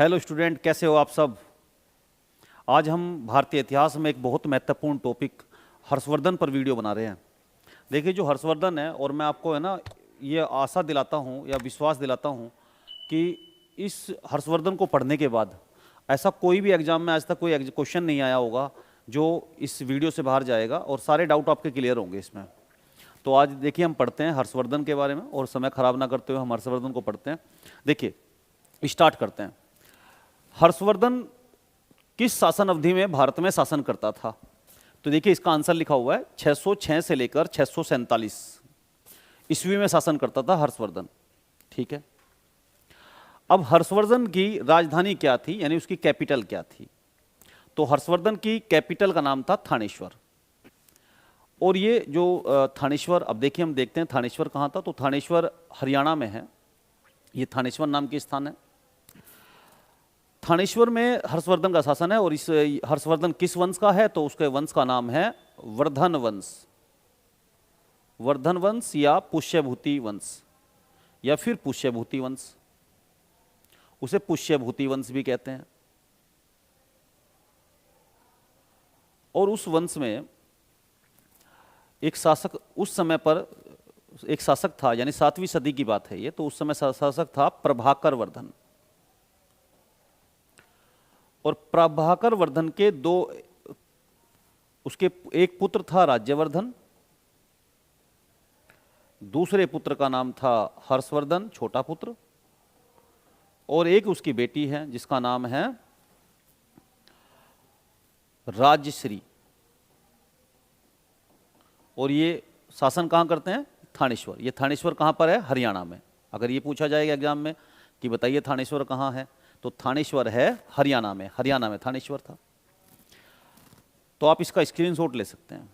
Hello student, कैसे हो आप सब। आज हम भारतीय इतिहास में एक बहुत महत्वपूर्ण टॉपिक हर्षवर्धन पर वीडियो बना रहे हैं। देखिए, जो हर्षवर्धन है, और मैं आपको है ना ये आशा दिलाता हूँ या विश्वास दिलाता हूँ कि इस हर्षवर्धन को पढ़ने के बाद ऐसा कोई भी एग्जाम में आज तक कोई क्वेश्चन नहीं आया होगा जो इस वीडियो से बाहर जाएगा, और सारे डाउट आपके क्लियर होंगे इसमें। तो आज देखिए, हम पढ़ते हैं हर्षवर्धन के बारे में, और समय खराब ना करते हुए हम हर्षवर्धन को पढ़ते हैं। देखिए, स्टार्ट करते हैं। हर्षवर्धन किस शासन अवधि में भारत में शासन करता था? तो देखिए, इसका आंसर लिखा हुआ है 606 से लेकर 647 ईस्वी में शासन करता था हर्षवर्धन। ठीक है। अब हर्षवर्धन की राजधानी क्या थी, यानी उसकी कैपिटल क्या थी? तो हर्षवर्धन की कैपिटल का नाम था थानेश्वर। और ये जो थानेश्वर, अब देखिए हम देखते हैं थानेश्वर कहाँ था। तो थानेश्वर हरियाणा में है। ये थानेश्वर नाम की स्थान है। थानेश्वर में हर्षवर्धन का शासन है। और इस हर्षवर्धन किस वंश का है? तो उसके वंश का नाम है वर्धन वंश। वर्धन वंश या पुष्यभूति वंश, या फिर पुष्यभूति वंश। उसे पुष्यभूति वंश भी कहते हैं। और उस वंश में एक शासक, उस समय पर एक शासक था, यानी 7वीं सदी की बात है ये। तो उस समय शासक था प्रभाकर वर्धन। और प्रभाकर वर्धन के उसके एक पुत्र था राज्यवर्धन, दूसरे पुत्र का नाम था हर्षवर्धन, छोटा पुत्र, और एक उसकी बेटी है जिसका नाम है राजश्री। और ये शासन कहाँ करते हैं? थानेश्वर। ये थानेश्वर कहाँ पर है? हरियाणा में। अगर ये पूछा जाएगा एग्जाम में कि बताइए थानेश्वर कहाँ है, तो थानेश्वर है हरियाणा में। हरियाणा में थानेश्वर था। तो आप इसका स्क्रीनशॉट ले सकते हैं।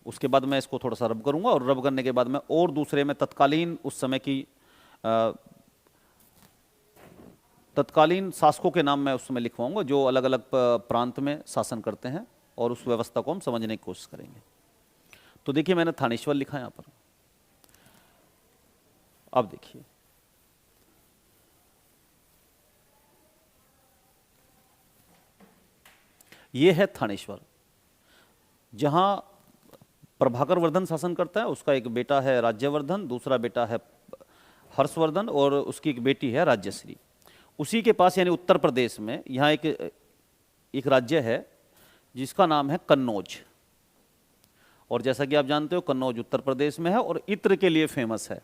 उसके बाद मैं इसको थोड़ा सा रब करूंगा, और रब करने के बाद मैं और दूसरे में तत्कालीन उस समय की तत्कालीन शासकों के नाम मैं उस समय लिखवाऊंगा जो अलग अलग प्रांत में शासन करते हैं, और उस व्यवस्था को हम समझने की कोशिश करेंगे। तो देखिए, मैंने थानेश्वर लिखा यहां पर। अब देखिए, ये है थानेश्वर, जहां प्रभाकर वर्धन शासन करता है। उसका एक बेटा है राज्यवर्धन, दूसरा बेटा है हर्षवर्धन, और उसकी एक बेटी है राज्यश्री। उसी के पास, यानी उत्तर प्रदेश में, यहाँ एक राज्य है जिसका नाम है कन्नौज। और जैसा कि आप जानते हो, कन्नौज उत्तर प्रदेश में है और इत्र के लिए फेमस है।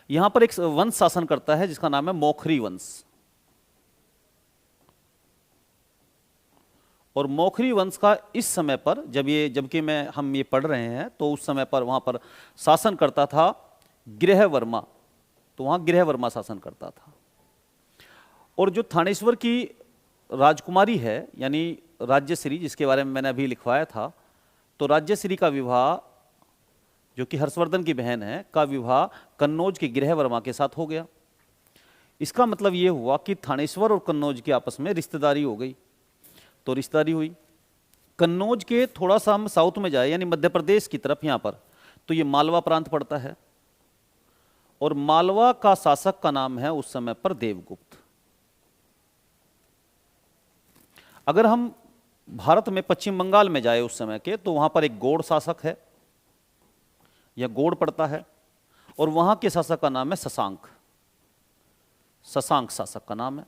यहां पर एक वंश शासन करता है जिसका नाम है मोखरी वंश। और मोखरी वंश का इस समय पर, जबकि हम ये पढ़ रहे हैं, तो उस समय पर वहां पर शासन करता था गृहवर्मा। तो वहां गृहवर्मा शासन करता था। और जो थानेश्वर की राजकुमारी है, यानी राज्यश्री, जिसके बारे में मैंने अभी लिखवाया था, तो राज्यश्री का विवाह, जो कि हर्षवर्धन की बहन है, का विवाह कन्नौज के गृहवर्मा के साथ हो गया। इसका मतलब यह हुआ कि थानेश्वर और कन्नौज की आपस में रिश्तेदारी हो गई। तो रिश्तेदारी हुई। कन्नौज के थोड़ा सा हम साउथ में जाए, यानी मध्य प्रदेश की तरफ, यहां पर तो ये मालवा प्रांत पड़ता है। और मालवा का शासक का नाम है उस समय पर देवगुप्त। अगर हम भारत में पश्चिम बंगाल में जाए उस समय के, तो वहां पर एक गौड़ शासक है, यह गौड़ पड़ता है। और वहां के शासक का नाम है शशांक। शशांक शासक का नाम है।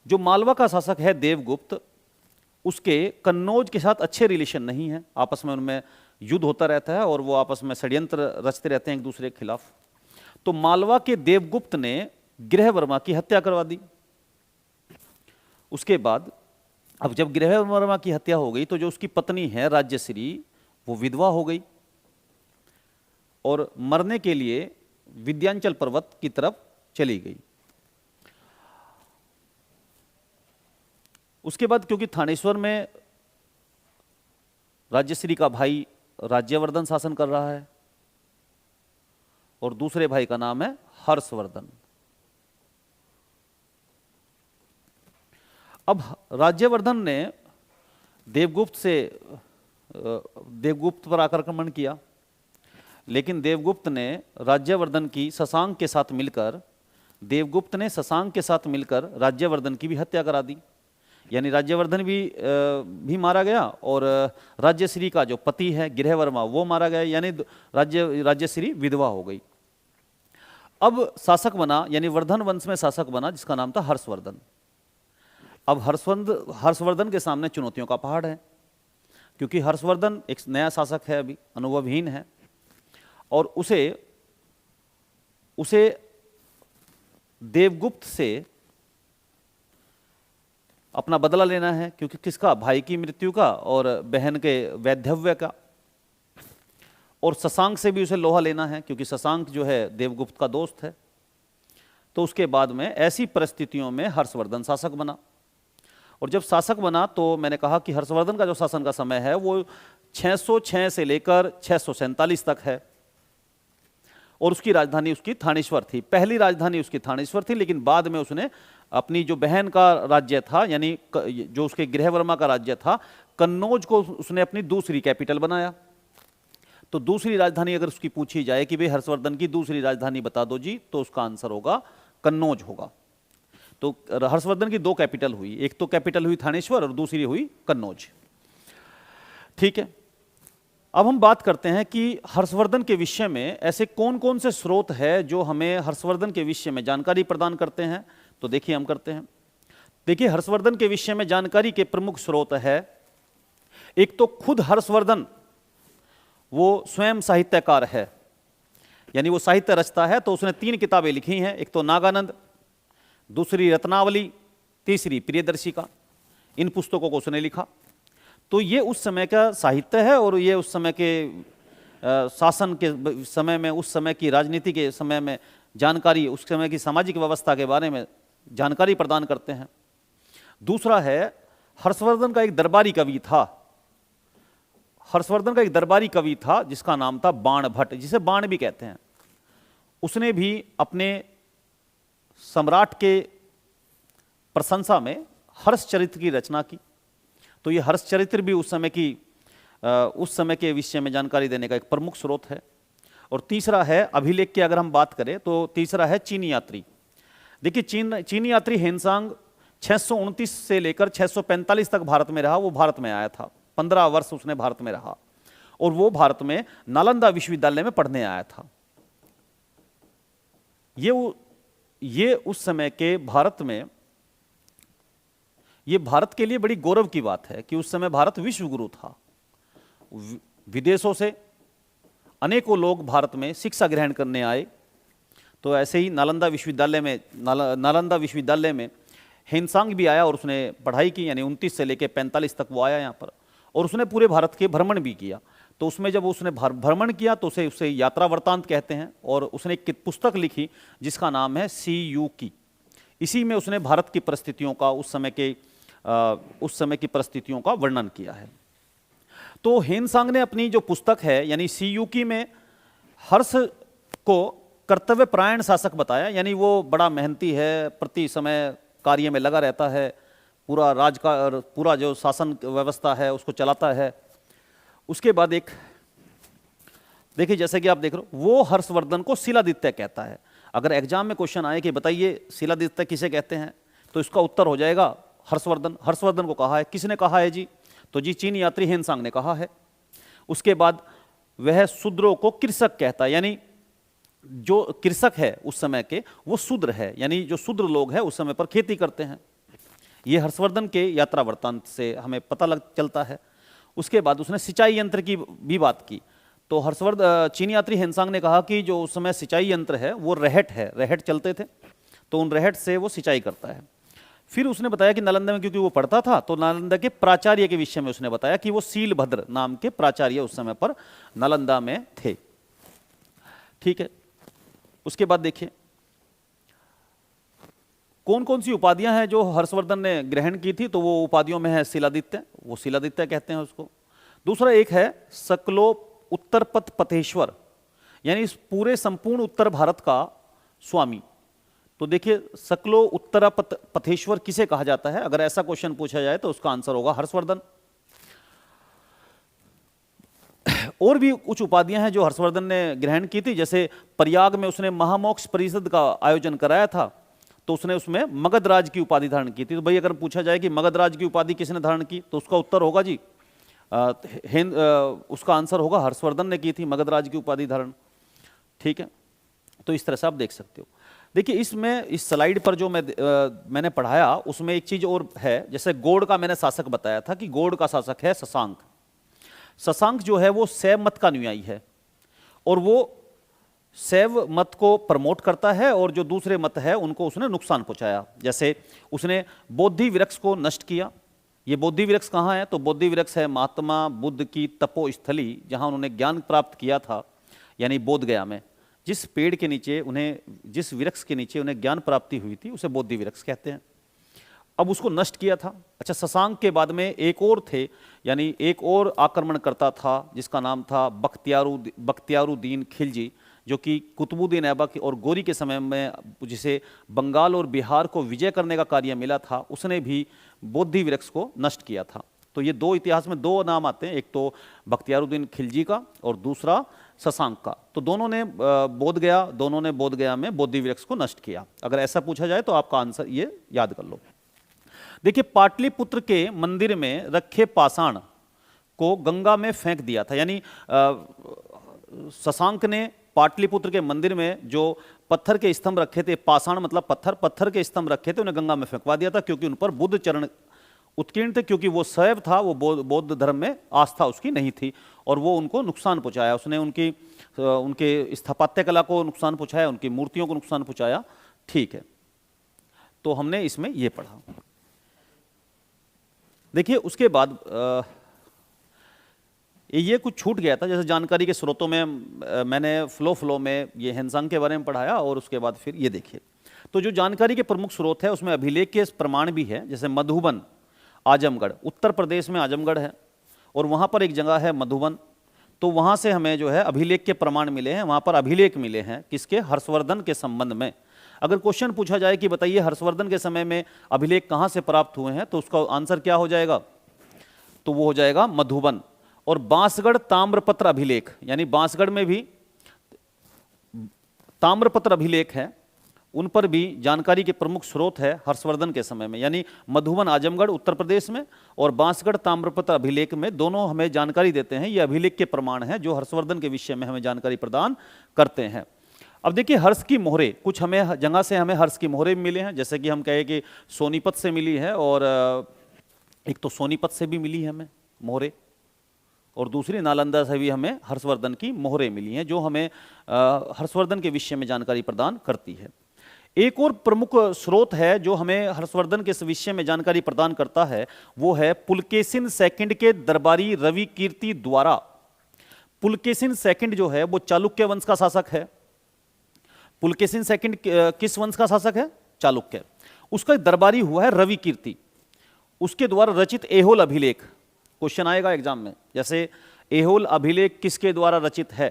जो मालवा का शासक है देवगुप्त, उसके कन्नौज के साथ अच्छे रिलेशन नहीं है। आपस में उनमें युद्ध होता रहता है, और वो आपस में षड्यंत्र रचते रहते हैं एक दूसरे के खिलाफ। तो मालवा के देवगुप्त ने गृहवर्मा की हत्या करवा दी। उसके बाद, अब जब गृहवर्मा की हत्या हो गई, तो जो उसकी पत्नी है राज्यश्री, वो विधवा हो गई और मरने के लिए विंध्याचल पर्वत की तरफ चली गई। उसके बाद, क्योंकि थानेश्वर में राज्यश्री का भाई राज्यवर्धन शासन कर रहा है, और दूसरे भाई का नाम है हर्षवर्धन। अब राज्यवर्धन ने देवगुप्त पर आक्रमण किया। लेकिन देवगुप्त ने राज्यवर्धन की शशांक के साथ मिलकर राज्यवर्धन की भी हत्या करा दी। यानी राज्यवर्धन भी मारा गया और राज्यश्री का जो पति है गृहवर्मा वो मारा गया, यानी राज्यश्री विधवा हो गई। अब शासक बना, यानी वर्धन वंश में शासक बना जिसका नाम था हर्षवर्धन। अब हर्षवर्धन के सामने चुनौतियों का पहाड़ है, क्योंकि हर्षवर्धन एक नया शासक है, अभी अनुभवहीन है, और उसे देवगुप्त से अपना बदला लेना है, क्योंकि किसका, भाई की मृत्यु का और बहन के वैधव्य का, और शशांक से भी उसे लोहा लेना है, क्योंकि शशांक जो है देवगुप्त का दोस्त है। तो उसके बाद में ऐसी परिस्थितियों में हर्षवर्धन शासक बना, और जब शासक बना तो मैंने कहा कि हर्षवर्धन का जो शासन का समय है वो 606 से लेकर 647 तक है, और उसकी राजधानी उसकी थानेश्वर थी। पहली राजधानी उसकी थानेश्वर थी, लेकिन बाद में उसने अपनी जो बहन का राज्य था, यानी जो उसके गृहवर्मा का राज्य था, कन्नौज को उसने अपनी दूसरी कैपिटल बनाया। तो दूसरी राजधानी अगर उसकी पूछी जाए कि भाई हर्षवर्धन की दूसरी राजधानी बता दो जी, तो उसका आंसर होगा कन्नौज होगा। तो हर्षवर्धन की दो कैपिटल हुई, एक तो कैपिटल हुई थानेश्वर और दूसरी हुई कन्नौज। ठीक है, अब हम बात करते हैं कि हर्षवर्धन के विषय में ऐसे कौन कौन से स्रोत है जो हमें हर्षवर्धन के विषय में जानकारी प्रदान करते हैं। तो देखिए हम करते हैं। देखिए, हर्षवर्धन के विषय में जानकारी के प्रमुख स्रोत है, एक तो खुद हर्षवर्धन, वो स्वयं साहित्यकार है, यानी वो साहित्य रचता है। तो उसने 3 किताबें लिखी हैं, एक तो नागानंद, दूसरी रत्नावली, तीसरी प्रियदर्शिका। इन पुस्तकों को उसने लिखा। तो ये उस समय का साहित्य है, और ये उस समय के शासन के समय में, उस समय की राजनीति के समय में जानकारी, उस समय की सामाजिक व्यवस्था के बारे में जानकारी प्रदान करते हैं। दूसरा है, हर्षवर्धन का एक दरबारी कवि था। हर्षवर्धन का एक दरबारी कवि था जिसका नाम था बाण भट्ट, जिसे बाण भी कहते हैं। उसने भी अपने सम्राट के प्रशंसा में हर्षचरित्र की रचना की। तो ये हर्षचरित्र भी उस समय के विषय में जानकारी देने का एक प्रमुख स्रोत है। और तीसरा है, अभिलेख की अगर हम बात करें तो तीसरा है चीनी यात्री। देखिए, चीनी यात्री हेनसांग 629 से लेकर 645 तक भारत में रहा। वो भारत में आया था, 15 वर्ष उसने भारत में रहा, और वो भारत में नालंदा विश्वविद्यालय में पढ़ने आया था। ये उस समय के भारत में, ये भारत के लिए बड़ी गौरव की बात है कि उस समय भारत विश्वगुरु था। विदेशों से अनेकों लोग भारत में शिक्षा ग्रहण करने आए। तो ऐसे ही नालंदा विश्वविद्यालय में हेनसांग भी आया और उसने पढ़ाई की, यानी 29 से लेकर 45 तक वो आया यहाँ पर, और उसने पूरे भारत के भ्रमण भी किया। तो उसमें जब उसने भ्रमण किया तो उसे यात्रा वृत्तांत कहते हैं, और उसने एक पुस्तक लिखी जिसका नाम है सी.यू. की। इसी में उसने भारत की परिस्थितियों का, उस समय की परिस्थितियों का वर्णन किया है। तो हेनसांग ने अपनी जो पुस्तक है, यानी सी.यू. की में हर्ष को कर्तव्यपरायण शासक बताया, यानी वो बड़ा मेहनती है, प्रति समय कार्य में लगा रहता है, पूरा जो शासन व्यवस्था है उसको चलाता है। उसके बाद एक देखिए, जैसे कि आप देख रहे हो, वो हर्षवर्धन को शिलादित्य कहता है। अगर एग्जाम में क्वेश्चन आए कि बताइए शिलादित्य किसे कहते हैं, तो इसका उत्तर हो जाएगा हर्षवर्धन को कहा है। किसने कहा है जी? तो जी चीनी यात्री हेनसांग ने कहा है। उसके बाद वह शूद्रों को कृषक कहता है, यानी जो कृषक है उस समय के वो शूद्र है, यानी जो शूद्र लोग हैं उस समय पर खेती करते हैं। ये हर्षवर्धन के यात्रा वृत्तांत से हमें पता चलता है। उसके बाद उसने सिंचाई यंत्र की भी बात की। तो चीनी यात्री हेनसांग ने कहा कि जो उस समय सिंचाई यंत्र है वो रहट है, रहट चलते थे, तो उन रहट से वो सिंचाई करता है। फिर उसने बताया कि नालंदा में क्योंकि वो पढ़ता था, तो नालंदा के प्राचार्य के विषय में उसने बताया कि वो शीलभद्र नाम के प्राचार्य उस समय पर नालंदा में थे। ठीक है, उसके बाद देखिए कौन कौन सी उपाधियां हैं जो हर्षवर्धन ने ग्रहण की थी। तो वो उपाधियों में है शिलादित्य, वो शिलादित्य कहते हैं उसको। दूसरा एक है सकलो उत्तरपथ पथेश्वर, यानी इस पूरे संपूर्ण उत्तर भारत का स्वामी। तो देखिए, सकलो उत्तरपथ पथेश्वर किसे कहा जाता है? अगर ऐसा क्वेश्चन पूछा जाए तो उसका आंसर होगा हर्षवर्धन। और भी कुछ उपाधियां हैं जो हर्षवर्धन ने ग्रहण की थी, जैसे प्रयाग में उसने महामोक्ष परिषद का आयोजन कराया था, तो उसने उसमें मगध राज की उपाधि धारण की थी। तो भाई अगर पूछा जाए कि मगध राज की उपाधि किसने धारण की, तो उसका उत्तर होगा जी उसका आंसर होगा हर्षवर्धन ने की थी मगध राज की उपाधि धारण। ठीक है, तो इस तरह से आप देख सकते हो। देखिए इसमें इस स्लाइड पर जो मैंने पढ़ाया उसमें एक चीज और है, जैसे गौड़ का मैंने शासक बताया था कि गौड़ का शासक है शशांक। शशांक जो है वो शैव मत का अनुयायी है और वो शैव मत को प्रमोट करता है और जो दूसरे मत है उनको उसने नुकसान पहुंचाया। जैसे उसने बोधि वृक्ष को नष्ट किया। ये बोधि वृक्ष कहाँ है, तो बोधि वृक्ष है महात्मा बुद्ध की तपोस्थली, जहां उन्होंने ज्ञान प्राप्त किया था, यानी बोध गया में। जिस पेड़ के नीचे उन्हें, जिस वृक्ष के नीचे उन्हें ज्ञान प्राप्ति हुई थी उसे बोधि वृक्ष कहते हैं। अब उसको नष्ट किया था। अच्छा, शशांक के बाद में एक और थे, यानी एक और आक्रमण करता था जिसका नाम था बख्तियारुद्दीन खिलजी, जो कि कुतुबुद्दीन ऐबक और गोरी के समय में जिसे बंगाल और बिहार को विजय करने का कार्य मिला था, उसने भी बोधि वृक्ष को नष्ट किया था। तो ये दो इतिहास में दो नाम आते हैं, एक तो बख्तियारुद्दीन खिलजी का और दूसरा शशांक का। तो दोनों ने बोध गया में बोधि वृक्ष को नष्ट किया। अगर ऐसा पूछा जाए तो आपका आंसर ये याद कर लो। देखिए पाटलिपुत्र के मंदिर में रखे पाषाण को गंगा में फेंक दिया था, यानी शशांक ने पाटलिपुत्र के मंदिर में जो पत्थर के स्तंभ रखे थे, पाषाण मतलब पत्थर के स्तंभ रखे थे, उन्हें गंगा में फेंकवा दिया था, क्योंकि उन पर बुद्ध चरण उत्कीर्ण थे, क्योंकि वो शैव था, वो बौद्ध धर्म में आस्था उसकी नहीं थी और वो उनको नुकसान पहुंचाया। उसने उनके स्थापत्य कला को नुकसान पहुंचाया, उनकी मूर्तियों को नुकसान पहुंचाया। ठीक है, तो हमने इसमें ये पढ़ा। देखिए उसके बाद ये कुछ छूट गया था, जैसे जानकारी के स्रोतों में मैंने फ्लो में ये हेनसांग के बारे में पढ़ाया और उसके बाद फिर ये देखिए। तो जो जानकारी के प्रमुख स्रोत है उसमें अभिलेख के प्रमाण भी है, जैसे मधुबन आजमगढ़, उत्तर प्रदेश में आजमगढ़ है और वहाँ पर एक जगह है मधुबन, तो वहाँ से हमें जो है अभिलेख के प्रमाण मिले हैं, वहाँ पर अभिलेख मिले हैं किसके, हर्षवर्धन के संबंध में। अगर क्वेश्चन पूछा जाए कि बताइए हर्षवर्धन के समय में अभिलेख कहाँ से प्राप्त हुए हैं, तो उसका आंसर क्या हो जाएगा, तो वो हो जाएगा मधुबन। और बांसगढ़ ताम्रपत्र अभिलेख, यानी बांसगढ़ में भी ताम्रपत्र अभिलेख है, उन पर भी जानकारी के प्रमुख स्रोत है हर्षवर्धन के समय में, यानी मधुबन आजमगढ़ उत्तर प्रदेश में और बांसगढ़ ताम्रपत्र अभिलेख में, दोनों हमें जानकारी देते हैं। ये अभिलेख के प्रमाण हैं जो हर्षवर्धन के विषय में हमें जानकारी प्रदान करते हैं। अब देखिए हर्ष की मोहरें, कुछ हमें जगह से हमें हर्ष की मोहरें मिले हैं, जैसे कि हम कहें कि सोनीपत से मिली है और एक तो सोनीपत से भी मिली है हमें मोहरें और दूसरी नालंदा से भी हमें हर्षवर्धन की मोहरें मिली हैं जो हमें हर्षवर्धन के विषय में जानकारी प्रदान करती है। एक और प्रमुख स्रोत है जो हमें हर्षवर्धन के विषय में जानकारी प्रदान करता है, वो है पुलकेशिन सेकंड के दरबारी रवि कीर्ति द्वारा। पुलकेशिन सेकंड जो है वो चालुक्य वंश का शासक है। पुलकेशिन सेकंड किस वंश का शासक है, चालुक्य। उसका दरबारी हुआ है रवि कीर्ति, उसके द्वारा रचित ऐहोल अभिलेख, क्वेश्चन आएगा एग्जाम में, जैसे ऐहोल अभिलेख किसके द्वारा रचित है,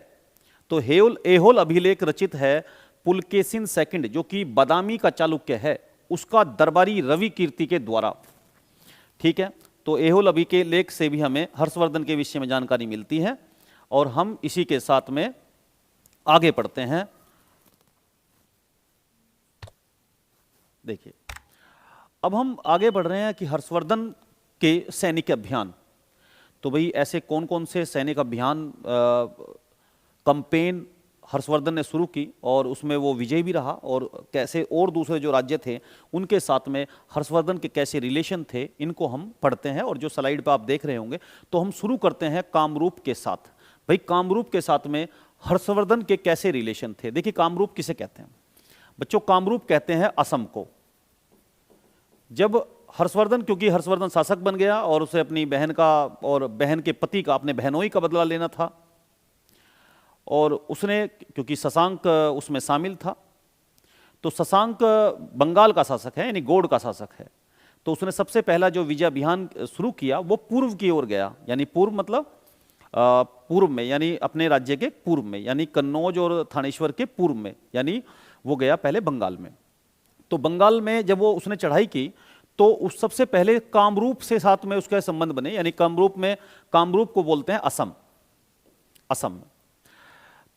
तो ऐहोल अभिलेख रचित है पुलकेशिन सेकंड जो कि बादामी का चालुक्य है, उसका दरबारी रवि कीर्ति के द्वारा। ठीक है, तो ऐहोल अभिलेख से भी हमें हर्षवर्धन के विषय में जानकारी मिलती है और हम इसी के साथ में आगे बढ़ते हैं। देखिए अब हम आगे बढ़ रहे हैं कि हर्षवर्धन के सैनिक अभियान। तो भाई ऐसे कौन कौन से सैनिक अभियान कैंपेन हर्षवर्धन ने शुरू की और उसमें वो विजयी भी रहा, और कैसे और दूसरे जो राज्य थे उनके साथ में हर्षवर्धन के कैसे रिलेशन थे, इनको हम पढ़ते हैं। और जो स्लाइड पे आप देख रहे होंगे, तो हम शुरू करते हैं कामरूप के साथ। भाई कामरूप के साथ में हर्षवर्धन के कैसे रिलेशन थे। देखिए कामरूप किसे कहते हैं बच्चों, कामरूप कहते हैं असम को। जब हर्षवर्धन, क्योंकि हर्षवर्धन शासक बन गया और उसे अपनी बहन का और बहन के पति का, अपने बहनोई का बदला लेना था, और उसने, क्योंकि शशांक उसमें शामिल था, तो शशांक बंगाल का शासक है यानी गौड़ का शासक है, तो उसने सबसे पहला जो विजय अभियान शुरू किया वो पूर्व की ओर गया, यानी पूर्व मतलब पूर्व में, यानी अपने राज्य के पूर्व में, यानी कन्नौज और थानेश्वर के पूर्व में, यानी वो गया पहले बंगाल में। तो बंगाल में जब वो उसने चढ़ाई की तो उस सबसे पहले कामरूप से साथ में उसके संबंध बने, यानी कामरूप में, कामरूप को बोलते हैं असम। असम में।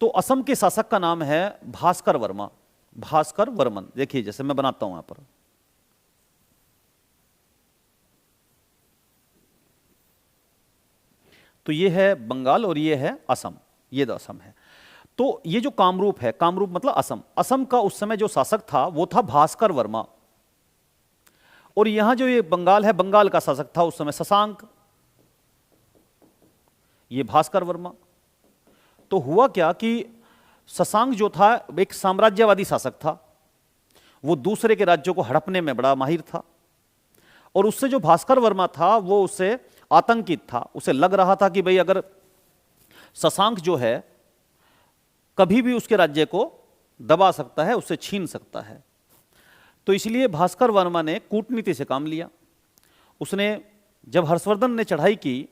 तो असम के शासक का नाम है भास्कर वर्मा, भास्कर वर्मन। देखिए जैसे मैं बनाता हूं यहां पर, तो ये है बंगाल और ये है असम, ये तो असम है। तो ये जो कामरूप है, कामरूप मतलब असम, असम का उस समय जो शासक था वो था भास्कर वर्मा। और यहां जो ये बंगाल है, बंगाल का शासक था उस समय शशांक, ये भास्कर वर्मा। तो हुआ क्या कि शशांक जो था एक साम्राज्यवादी शासक था, वो दूसरे के राज्यों को हड़पने में बड़ा माहिर था। और उससे जो भास्कर वर्मा था वो उससे आतंकित था, उसे लग रहा था कि भाई अगर शशांक जो है कभी भी उसके राज्य को दबा सकता है, उससे छीन सकता है। तो इसलिए भास्कर वर्मा ने कूटनीति से काम लिया। उसने जब हर्षवर्धन ने चढ़ाई की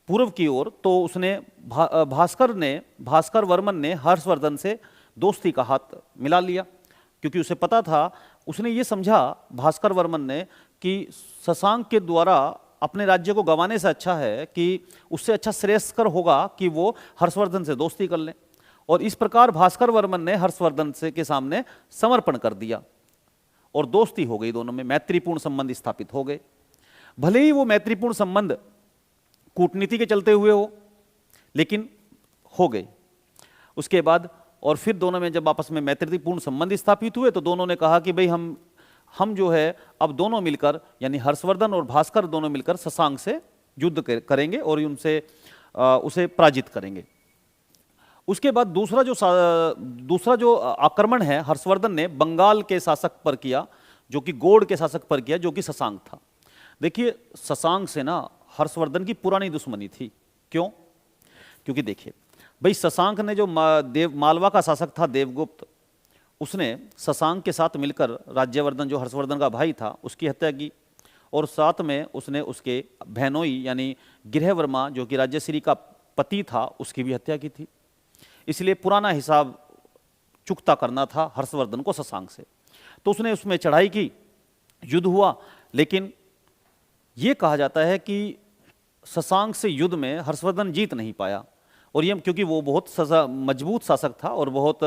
पूर्व की ओर, तो उसने भास्कर वर्मन ने हर्षवर्धन से दोस्ती का हाथ मिला लिया, क्योंकि उसे पता था, उसने ये समझा भास्कर वर्मन ने कि शशांक के द्वारा अपने राज्य को गंवाने से अच्छा है कि उससे अच्छा श्रेयस्कर होगा कि वो हर्षवर्धन से दोस्ती कर लें। और इस प्रकार भास्कर वर्मन ने हर्षवर्धन से के सामने समर्पण कर दिया और दोस्ती हो गई, दोनों में मैत्रीपूर्ण संबंध स्थापित हो गए। भले ही वो मैत्रीपूर्ण संबंध कूटनीति के चलते हुए हो, लेकिन हो गए। उसके बाद और फिर दोनों में जब आपस में मैत्रीपूर्ण संबंध स्थापित हुए तो दोनों ने कहा कि भाई हम जो है अब दोनों मिलकर, यानी हर्षवर्धन और भास्कर दोनों मिलकर शशांक से युद्ध करेंगे और उनसे उसे पराजित करेंगे। उसके बाद दूसरा जो आक्रमण है हर्षवर्धन ने बंगाल के शासक पर किया, जो कि गौड़ के शासक पर किया, जो कि शशांक था। देखिए शशांक से ना हर्षवर्धन की पुरानी दुश्मनी थी। क्यों? क्योंकि देखिए भाई शशांक ने जो मालवा का शासक था देवगुप्त, उसने शशांक के साथ मिलकर राज्यवर्धन जो हर्षवर्धन का भाई था उसकी हत्या की, और साथ में उसने उसके बहनोई यानी गृहवर्मा जो कि राज्यश्री का पति था उसकी भी हत्या की थी। इसलिए पुराना हिसाब चुकता करना था हर्षवर्धन को शशांक से। तो उसने उसमें चढ़ाई की, युद्ध हुआ, लेकिन यह कहा जाता है कि शशांक से युद्ध में हर्षवर्धन जीत नहीं पाया। और ये क्योंकि वो बहुत मजबूत शासक था और बहुत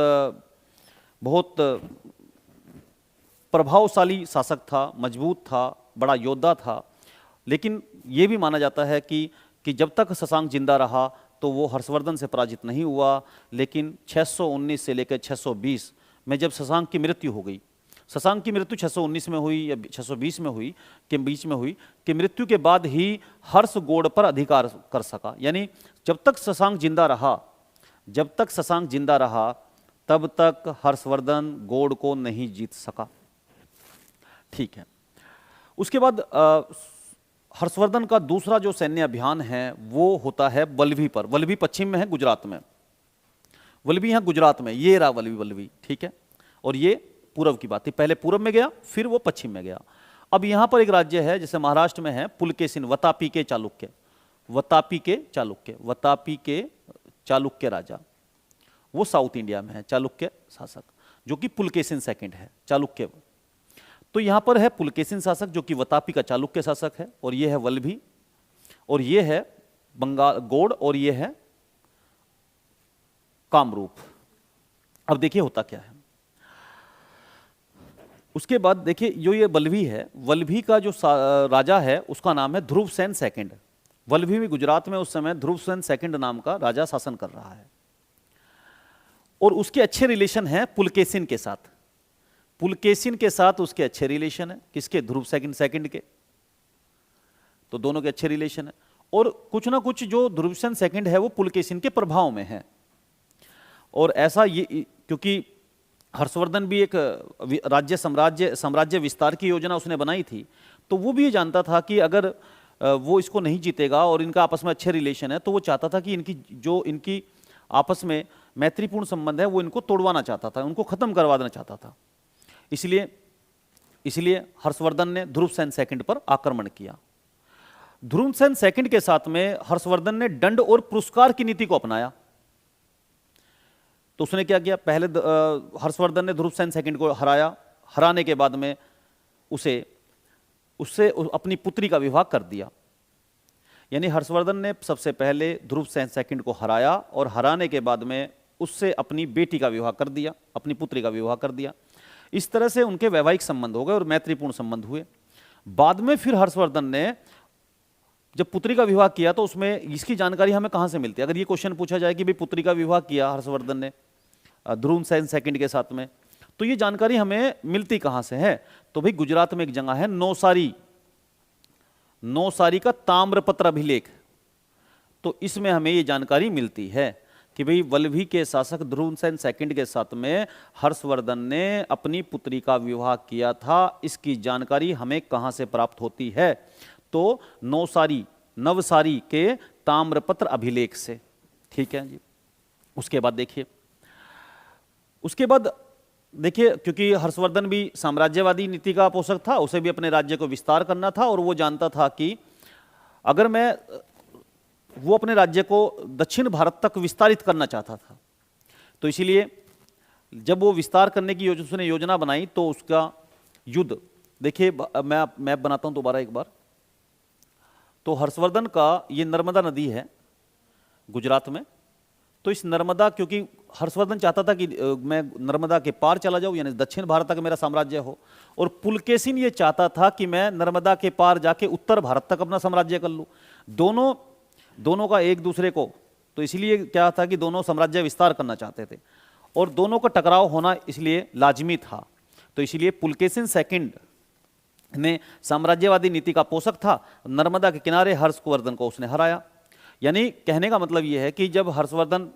प्रभावशाली शासक था, मजबूत था, बड़ा योद्धा था। लेकिन ये भी माना जाता है कि जब तक शशांक जिंदा रहा तो वो हर्षवर्धन से पराजित नहीं हुआ। लेकिन 619 से लेकर 620 में जब शशांक की मृत्यु हो गई, शशांक की मृत्यु 619 में हुई या 620 में हुई के बीच में हुई, कि मृत्यु के बाद ही हर्ष गौड़ पर अधिकार कर सका। यानी जब तक शशांक जिंदा रहा तब तक हर्षवर्धन गौड़ को नहीं जीत सका। ठीक है। उसके बाद हर्षवर्धन का दूसरा जो सैन्य अभियान है वो होता है वल्लभी पर। वल्लभी पश्चिम में है, गुजरात में। वल्लभी है गुजरात में, ये रहा वल्लभी, ठीक है। और ये पूर्व की बात थी, पहले पूर्व में गया फिर वो पश्चिम में गया। अब यहां पर एक राज्य है जैसे महाराष्ट्र में है पुलकेशिन, वतापी के चालुक्य राजा, वो साउथ इंडिया में है, चालुक्य शासक जो कि पुलकेशिन सेकंड है, चालुक्य। तो यहां पर है पुलकेशिन शासक जो कि वतापी का चालुक्य शासक है, और ये है वल्लभी, और ये है बंगाल गौड़, और ये है कामरूप। अब देखिए होता क्या है। उसके बाद देखिए जो ये वल्लभी है, वल्लभी का जो राजा है उसका नाम है ध्रुवसेन सेकंड। वल्लभी में गुजरात में उस समय ध्रुवसेन सेकंड नाम का राजा शासन कर रहा है, और उसके अच्छे रिलेशन हैं पुलकेशिन के साथ। पुलकेशिन के साथ उसके अच्छे रिलेशन है, किसके? ध्रुवसेन सेकंड के। तो दोनों के अच्छे रिलेशन है, और कुछ ना कुछ जो ध्रुवसेन सेकंड है वो पुलकेशिन के प्रभाव में है। और ऐसा ये क्योंकि हर्षवर्धन भी एक साम्राज्य विस्तार की योजना उसने बनाई थी, तो वो भी ये जानता था कि अगर वो इसको नहीं जीतेगा और इनका आपस में अच्छे रिलेशन है, तो वो चाहता था कि इनकी आपस में मैत्रीपूर्ण संबंध है वो इनको तोड़वाना चाहता था, उनको खत्म करवा देना चाहता था। इसलिए हर्षवर्धन ने ध्रुवसेन सेकंड पर आक्रमण किया। ध्रुवसेन सेकंड के साथ में हर्षवर्धन ने दंड और पुरस्कार की नीति को अपनाया। तो उसने क्या किया? पहले हर्षवर्धन ने ध्रुवसेन सेकंड को हराने के बाद में उससे अपनी पुत्री का विवाह कर दिया। यानी हर्षवर्धन ने सबसे पहले ध्रुव सेन सेकंड को हराया और हराने के बाद में उससे अपनी बेटी का विवाह कर दिया, अपनी पुत्री का विवाह कर दिया। इस तरह से उनके वैवाहिक संबंध हो गए और मैत्रीपूर्ण संबंध हुए। बाद में फिर हर्षवर्धन ने जब पुत्री का विवाह किया तो उसमें इसकी जानकारी हमें कहाँ से मिलती है? अगर ये क्वेश्चन पूछा जाए कि भाई पुत्री का विवाह किया हर्षवर्धन ने ध्रुव सेन सेकंड के साथ में, तो ये जानकारी हमें मिलती कहाँ से है? तो भाई गुजरात में एक जगह है नौसारी, नौसारी का ताम्रपत्र अभिलेख, तो इसमें हमें ये जानकारी मिलती है कि भाई वल्लभी के शासक ध्रुव सेन सेकंड के साथ में हर्षवर्धन ने अपनी पुत्री का विवाह किया था। इसकी जानकारी हमें कहाँ से प्राप्त होती है? तो नौसारी, नवसारी के ताम्रपत्र अभिलेख से। ठीक है जी। उसके बाद देखिए, क्योंकि हर्षवर्धन भी साम्राज्यवादी नीति का पोषक था, उसे भी अपने राज्य को विस्तार करना था और वो जानता था कि अगर वो अपने राज्य को दक्षिण भारत तक विस्तारित करना चाहता था, तो इसीलिए जब वो विस्तार करने की उसने योजना बनाई तो उसका युद्ध, देखिए मैं मैप बनाता हूं दोबारा एक बार। तो हर्षवर्धन का ये नर्मदा नदी है गुजरात में, तो इस नर्मदा, क्योंकि हर्षवर्धन चाहता था कि मैं नर्मदा के पार चला जाऊं, यानी दक्षिण भारत तक मेरा साम्राज्य हो, और पुलकेशिन ये चाहता था कि मैं नर्मदा के पार जाके उत्तर भारत तक अपना साम्राज्य कर लूं। दोनों का एक दूसरे को, तो इसलिए क्या था कि दोनों साम्राज्य विस्तार करना चाहते थे और दोनों का टकराव होना इसलिए लाजमी था। तो इसलिए पुलकेशिन सेकंड ने साम्राज्यवादी नीति का पोषक था, नर्मदा के किनारे हर्षवर्धन को उसने हराया। यानी कहने का मतलब यह है कि जब हर्षवर्धन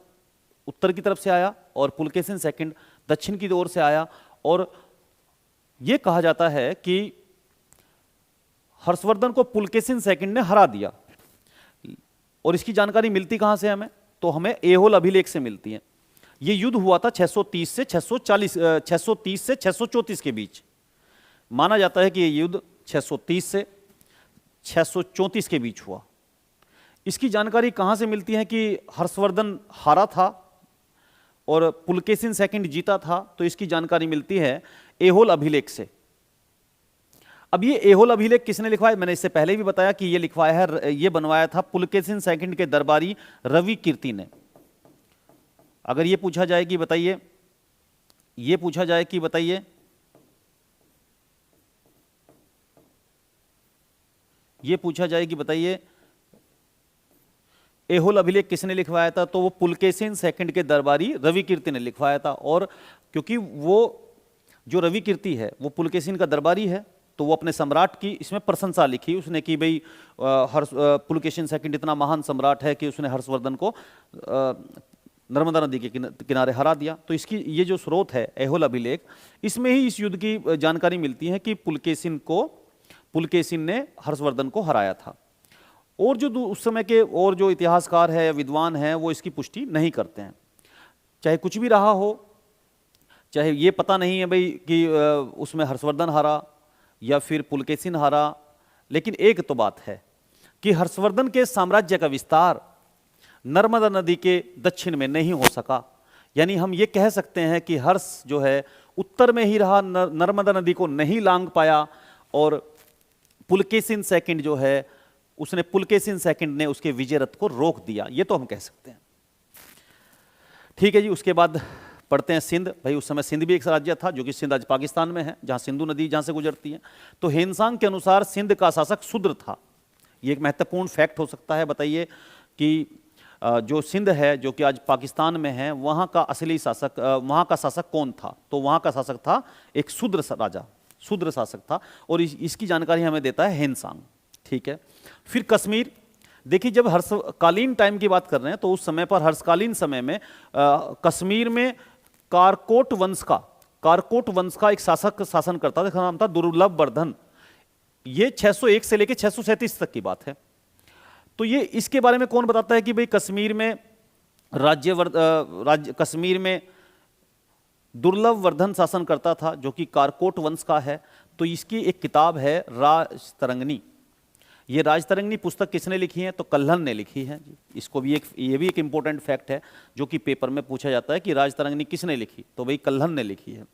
उत्तर की तरफ से आया और पुलकेशिन सेकंड दक्षिण की ओर से आया, और यह कहा जाता है कि हर्षवर्धन को पुलकेशिन सेकंड ने हरा दिया। और इसकी जानकारी मिलती कहां से हमें? तो हमें ऐहोल अभिलेख से मिलती है। यह युद्ध हुआ था 630 से 634 के बीच। माना जाता है कि यह युद्ध 630 से 634 के बीच हुआ। इसकी जानकारी कहां से मिलती है कि हर्षवर्धन हारा था और पुलकेशिन सेकंड जीता था? तो इसकी जानकारी मिलती है ऐहोल अभिलेख से। अब ये ऐहोल अभिलेख किसने लिखवाया? मैंने इससे पहले भी बताया कि ये लिखवाया है, ये बनवाया था पुलकेशिन सेकंड के दरबारी रवि कीर्ति ने। अगर ये पूछा जाए कि बताइए, ऐहोल अभिलेख किसने लिखवाया था? तो वो पुलकेशिन सेकंड के दरबारी रवि कीर्ति ने लिखवाया था। और क्योंकि वो जो रवि कीर्ति है वो पुलकेशिन का दरबारी है, तो वो अपने सम्राट की इसमें प्रशंसा लिखी उसने कि भाई पुलकेशिन सेकंड इतना महान सम्राट है कि उसने हर्षवर्धन को नर्मदा नदी के किनारे हरा दिया। तो इसकी ये जो स्रोत है ऐहोल अभिलेख, इसमें ही इस युद्ध की जानकारी मिलती है कि पुलकेशिन ने हर्षवर्धन को हराया था। और जो उस समय के और जो इतिहासकार है या विद्वान हैं वो इसकी पुष्टि नहीं करते हैं। चाहे कुछ भी रहा हो, चाहे ये पता नहीं है भाई कि उसमें हर्षवर्धन हारा या फिर पुलकेशिन हारा, लेकिन एक तो बात है कि हर्षवर्धन के साम्राज्य का विस्तार नर्मदा नदी के दक्षिण में नहीं हो सका। यानी हम ये कह सकते हैं कि हर्ष जो है उत्तर में ही रहा, नर्मदा नदी को नहीं लांघ पाया, और पुलकेशिन सेकंड जो है पुलकेशिन सेकंड ने उसके विजय रथ को रोक दिया। ये तो हम कह सकते हैं। ठीक है जी। उसके बाद पढ़ते हैं सिंध। भाई उस समय सिंध भी एक राज्य था, जो कि सिंध आज पाकिस्तान में है, जहां सिंधु नदी जहां से गुजरती है। तो हेनसांग के अनुसार सिंध का शासक शूद्र था। ये एक महत्वपूर्ण फैक्ट हो सकता है। बताइए कि जो सिंध है, जो कि आज पाकिस्तान में है, वहां का असली शासक, वहां का शासक कौन था? तो वहां का शासक था एक शूद्र राजा, शूद्र शासक था, और इसकी जानकारी हमें देता है हेनसांग। ठीक है। फिर कश्मीर। देखिए, जब हर्षकालीन टाइम की बात कर रहे हैं तो उस समय पर हर्षकालीन समय में कश्मीर में कारकोट वंश का एक शासक शासन करता था, जिसका नाम था दुर्लभ वर्धन। ये 601 से लेकर 637 तक की बात है। तो ये इसके बारे में कौन बताता है कि भाई कश्मीर में दुर्लभ वर्धन शासन करता था, जो कि कारकोट वंश का है। तो इसकी एक किताब है राजतरंगिणी। ये राजतरंगिणी पुस्तक किसने लिखी है? तो कल्हण ने लिखी है। इसको भी ये भी एक इंपॉर्टेंट फैक्ट है जो कि पेपर में पूछा जाता है कि राजतरंगिणी किसने लिखी? तो भाई कल्हण ने लिखी है।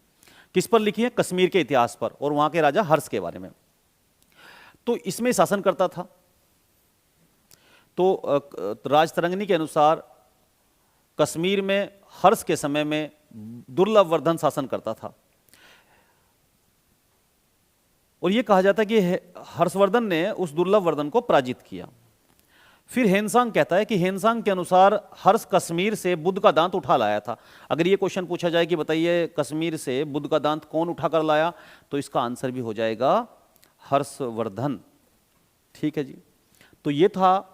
किस पर लिखी है? कश्मीर के इतिहास पर और वहां के राजा हर्ष के बारे में। तो इसमें शासन करता था। तो राजतरंगिणी के अनुसार कश्मीर में हर्ष के समय में दुर्लभवर्धन शासन करता था, और यह कहा जाता है कि हर्षवर्धन ने उस दुर्लभवर्धन को पराजित किया। फिर हेनसांग कहता है कि हेनसांग के अनुसार हर्ष कश्मीर से बुद्ध का दांत उठा लाया था। अगर ये क्वेश्चन पूछा जाए कि बताइए कश्मीर से बुद्ध का दांत कौन उठा कर लाया, तो इसका आंसर भी हो जाएगा हर्षवर्धन। ठीक है जी, तो ये था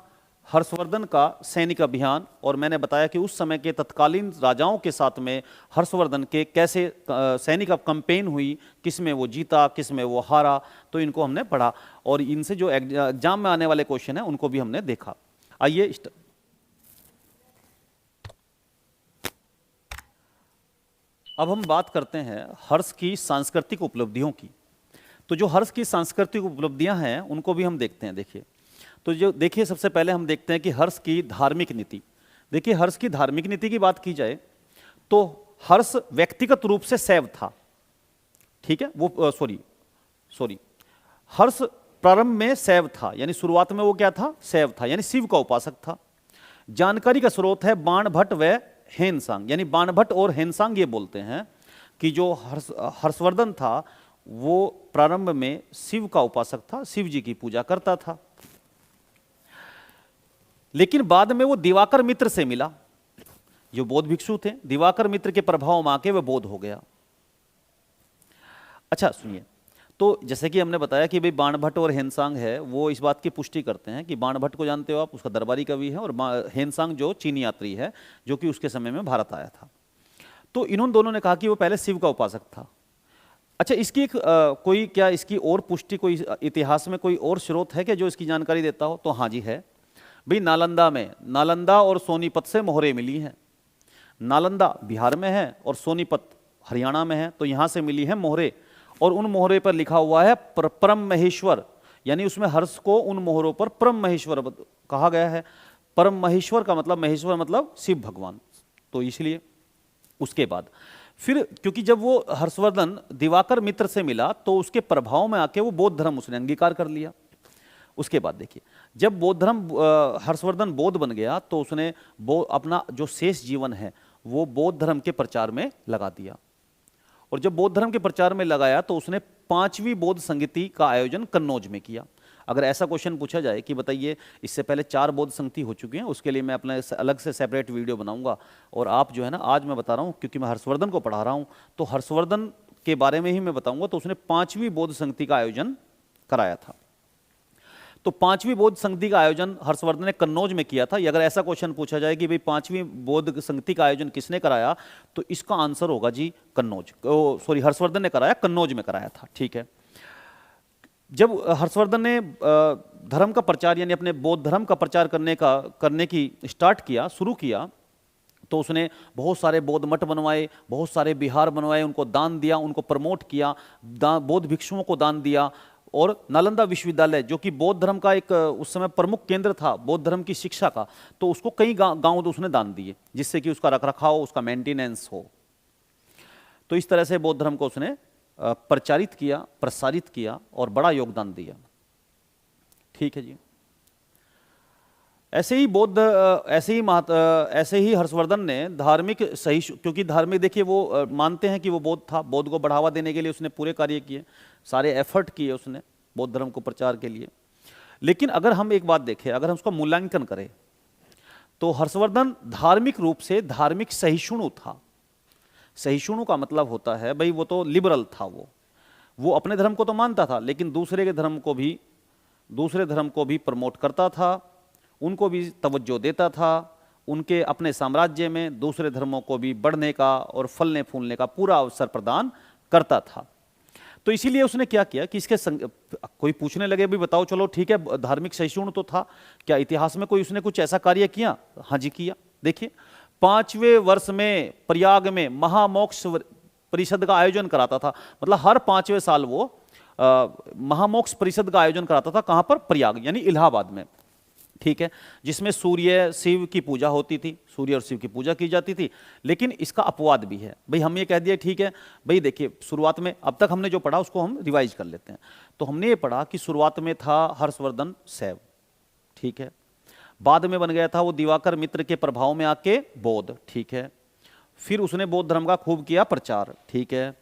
हर्षवर्धन का सैनिक अभियान, और मैंने बताया कि उस समय के तत्कालीन राजाओं के साथ में हर्षवर्धन के कैसे सैनिक कैंपेन हुई, किस में वो जीता, किस में वो हारा, तो इनको हमने पढ़ा, और इनसे जो एग्जाम में आने वाले क्वेश्चन हैं उनको भी हमने देखा। आइए अब हम बात करते हैं हर्ष की सांस्कृतिक उपलब्धियों की। तो जो हर्ष की सांस्कृतिक उपलब्धियां हैं उनको भी हम देखते हैं। देखिए, तो जो देखिए सबसे पहले हम देखते हैं कि हर्ष की धार्मिक नीति। देखिए, हर्ष की धार्मिक नीति की बात की जाए तो हर्ष व्यक्तिगत रूप से शैव था। ठीक है, वो सॉरी हर्ष प्रारंभ में शैव था, यानी शुरुआत में वो क्या था, शैव था, यानी शिव का उपासक था। जानकारी का स्रोत है बाणभट्ट व हेनसांग, यानी बाणभट्ट और हेनसांग ये बोलते हैं कि जो हर्षवर्धन था वो प्रारंभ में शिव का उपासक था, शिव जी की पूजा करता था। लेकिन बाद में वो दिवाकर मित्र से मिला, जो बौद्ध भिक्षु थे, दिवाकर मित्र के प्रभाव में आके वह बौद्ध हो गया। अच्छा सुनिए, तो जैसे कि हमने बताया कि भाई बाणभट्ट और हेनसांग है, वो इस बात की पुष्टि करते हैं कि बाणभट्ट को जानते हो आप, उसका दरबारी कवि है, और हेनसांग जो चीनी यात्री है जो कि उसके समय में भारत आया था। तो इन्होंने दोनों ने कहा कि वो पहले शिव का उपासक था। अच्छा, इसकी एक कोई क्या इसकी और पुष्टि, कोई इतिहास में कोई और स्रोत है क्या जो इसकी जानकारी देता हो? तो हाँ जी है भाई, नालंदा और सोनीपत से मोहरें मिली हैं। नालंदा बिहार में है और सोनीपत हरियाणा में है, तो यहाँ से मिली है मोहरें, और उन मोहरे पर लिखा हुआ है परम महेश्वर, यानी उसमें हर्ष को उन मोहरों पर परम महेश्वर कहा गया है। परम महेश्वर का मतलब, महेश्वर मतलब शिव भगवान, तो इसलिए उसके बाद फिर क्योंकि जब वो हर्षवर्धन दिवाकर मित्र से मिला तो उसके प्रभाव में आके वो बौद्ध धर्म उसने अंगीकार कर लिया। उसके बाद देखिए, जब बौद्ध धर्म हर्षवर्धन बौद्ध बन गया तो उसने अपना जो शेष जीवन है वो बौद्ध धर्म के प्रचार में लगा दिया, और जब बौद्ध धर्म के प्रचार में लगाया तो उसने 5वीं बौद्ध संगति का आयोजन कन्नौज में किया। अगर ऐसा क्वेश्चन पूछा जाए कि बताइए इससे पहले 4 बौद्ध संगति हो चुकी हैं, उसके लिए मैं अपना अलग से सेपरेट वीडियो बनाऊंगा, और आप जो है ना, आज मैं बता रहा हूं क्योंकि मैं हर्षवर्धन को पढ़ा रहा हूं तो हर्षवर्धन के बारे में ही मैं बताऊंगा। तो उसने 5वीं बौद्ध संगति का आयोजन कराया था। तो 5वीं बौद्ध संगति का आयोजन हर्षवर्धन ने कन्नौज में किया था। अगर ऐसा क्वेश्चन पूछा जाए कि भाई 5वीं बौद्ध संगति का आयोजन किसने कराया, तो इसका आंसर होगा जी कन्नौज, सॉरी हर्षवर्धन ने कराया, कन्नौज में कराया था। ठीक है, जब हर्षवर्धन ने धर्म का प्रचार यानी अपने बौद्ध धर्म का प्रचार करने की शुरू किया, तो उसने बहुत सारे बौद्ध मठ बनवाए, बहुत सारे विहार बनवाए, उनको दान दिया, उनको प्रमोट किया, बौद्ध भिक्षुओं को दान दिया, और नालंदा विश्वविद्यालय जो कि बौद्ध धर्म का एक उस समय प्रमुख केंद्र था बौद्ध धर्म की शिक्षा का, तो उसको कई गांव उसने दान दिए जिससे कि उसका रखरखाव, उसका मेंटेनेंस हो। तो इस तरह से बौद्ध धर्म को उसने प्रचारित किया, प्रसारित किया और बड़ा योगदान दिया। ठीक है जी, ऐसे ही हर्षवर्धन ने धार्मिक क्योंकि धार्मिक, देखिए वो मानते हैं कि वो बौद्ध था, बौद्ध को बढ़ावा देने के लिए उसने पूरे कार्य किए, सारे एफर्ट किए उसने बौद्ध धर्म को प्रचार के लिए। लेकिन अगर हम एक बात देखें, अगर हम उसका मूल्यांकन करें तो हर्षवर्धन धार्मिक रूप से धार्मिक सहिष्णु था। सहिष्णु का मतलब होता है भाई वो तो लिबरल था, वो अपने धर्म को तो मानता था लेकिन दूसरे धर्म को भी प्रमोट करता था, उनको भी तवज्जो देता था, उनके अपने साम्राज्य में दूसरे धर्मों को भी बढ़ने का और फलने फूलने का पूरा अवसर प्रदान करता था। तो इसीलिए उसने क्या किया कि कोई पूछने लगे भी बताओ, चलो ठीक है धार्मिक सहिष्णु तो था, क्या इतिहास में कोई उसने कुछ ऐसा कार्य किया? हाँ जी किया। देखिए 5वें वर्ष में प्रयाग में महामोक्ष परिषद का आयोजन कराता था, मतलब हर 5वें साल वो महामोक्ष परिषद का आयोजन कराता था। कहां पर? प्रयाग यानी इलाहाबाद में। ठीक है, जिसमें सूर्य शिव की पूजा होती थी, सूर्य और शिव की पूजा की जाती थी। लेकिन इसका अपवाद भी है भाई, हम ये कह दिया ठीक है भाई, देखिए शुरुआत में अब तक हमने जो पढ़ा उसको हम रिवाइज कर लेते हैं। तो हमने ये पढ़ा कि शुरुआत में था हर्षवर्धन शैव, ठीक है, बाद में बन गया था वो दिवाकर मित्र के प्रभाव में आके बौद्ध, ठीक है। फिर उसने बौद्ध धर्म का खूब किया प्रचार, ठीक है।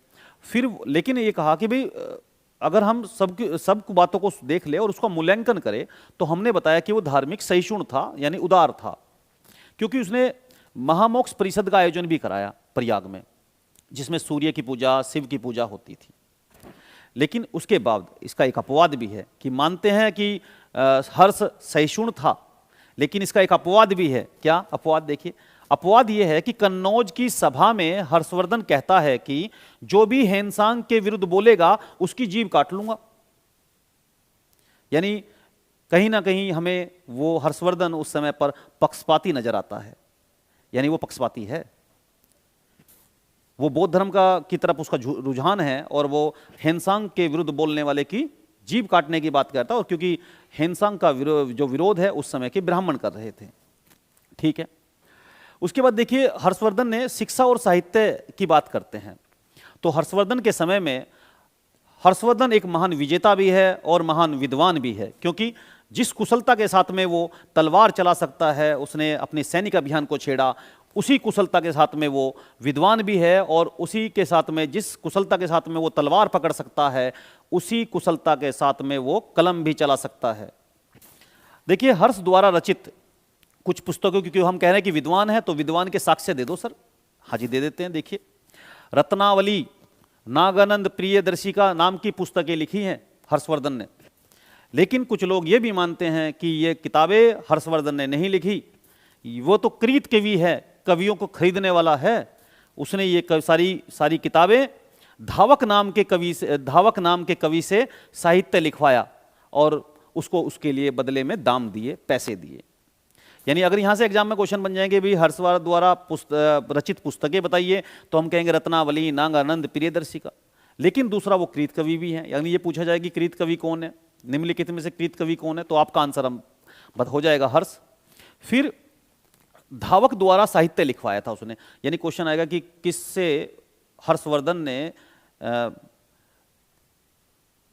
फिर लेकिन ये कहा कि भाई अगर हम सब बातों को देख ले और उसका मूल्यांकन करें तो हमने बताया कि वो धार्मिक सहिष्णु था, यानी उदार था, क्योंकि उसने महामोक्ष परिषद का आयोजन भी कराया प्रयाग में, जिसमें सूर्य की पूजा, शिव की पूजा होती थी। लेकिन उसके बाद इसका एक अपवाद भी है कि मानते हैं कि हर्ष सहिष्णु था, लेकिन इसका एक अपवाद भी है। क्या अपवाद? देखिए, अपवाद यह है कि कन्नौज की सभा में हर्षवर्धन कहता है कि जो भी हेनसांग के विरुद्ध बोलेगा उसकी जीभ काट लूंगा। यानी कहीं ना कहीं हमें वो हर्षवर्धन उस समय पर पक्षपाती नजर आता है, यानी वो पक्षपाती है, वो बौद्ध धर्म का की तरफ उसका रुझान है और वो हेनसांग के विरुद्ध बोलने वाले की जीभ काटने की बात करता है। और क्योंकि हेनसांग का जो विरोध है उस समय के ब्राह्मण कर रहे थे, ठीक है। उसके बाद देखिए, हर्षवर्धन ने शिक्षा और साहित्य की बात करते हैं तो हर्षवर्धन के समय में हर्षवर्धन एक महान विजेता भी है और महान विद्वान भी है, क्योंकि जिस कुशलता के साथ में वो तलवार चला सकता है, उसने अपने सैनिक अभियान को छेड़ा, उसी कुशलता के साथ में वो विद्वान भी है, और उसी के साथ में जिस कुशलता के साथ में वो तलवार पकड़ सकता है उसी कुशलता के साथ में वो कलम भी चला सकता है। देखिए, हर्ष द्वारा रचित कुछ पुस्तकों, क्योंकि हम कह रहे हैं कि विद्वान है तो विद्वान के साक्ष्य दे दो सर। हाँ जी, दे देते हैं। देखिए, रत्नावली, नागानंद प्रियदर्शिका नाम की पुस्तकें लिखी हैं हर्षवर्धन ने, लेकिन कुछ लोग ये भी मानते हैं कि ये किताबें हर्षवर्धन ने नहीं लिखी, वो तो कृत कवि है, कवियों को खरीदने वाला है, उसने ये सारी किताबें धावक नाम के कवि से साहित्य लिखवाया और उसको उसके लिए बदले में दाम दिए, पैसे दिए। यानी अगर यहाँ से एग्जाम में क्वेश्चन बन जाएंगे भी हर्षवर्धन द्वारा रचित पुस्तकें बताइए, तो हम कहेंगे रत्नावली, नागानंद प्रियदर्शिका। लेकिन दूसरा वो कृत कवि भी है, यानी ये पूछा जाए कि कृत कवि कौन है, निम्नलिखित में से कृत कवि कौन है, तो आपका आंसर हो जाएगा हर्ष। फिर धावक द्वारा साहित्य लिखवाया था उसने, यानी क्वेश्चन आएगा कि किससे हर्षवर्धन ने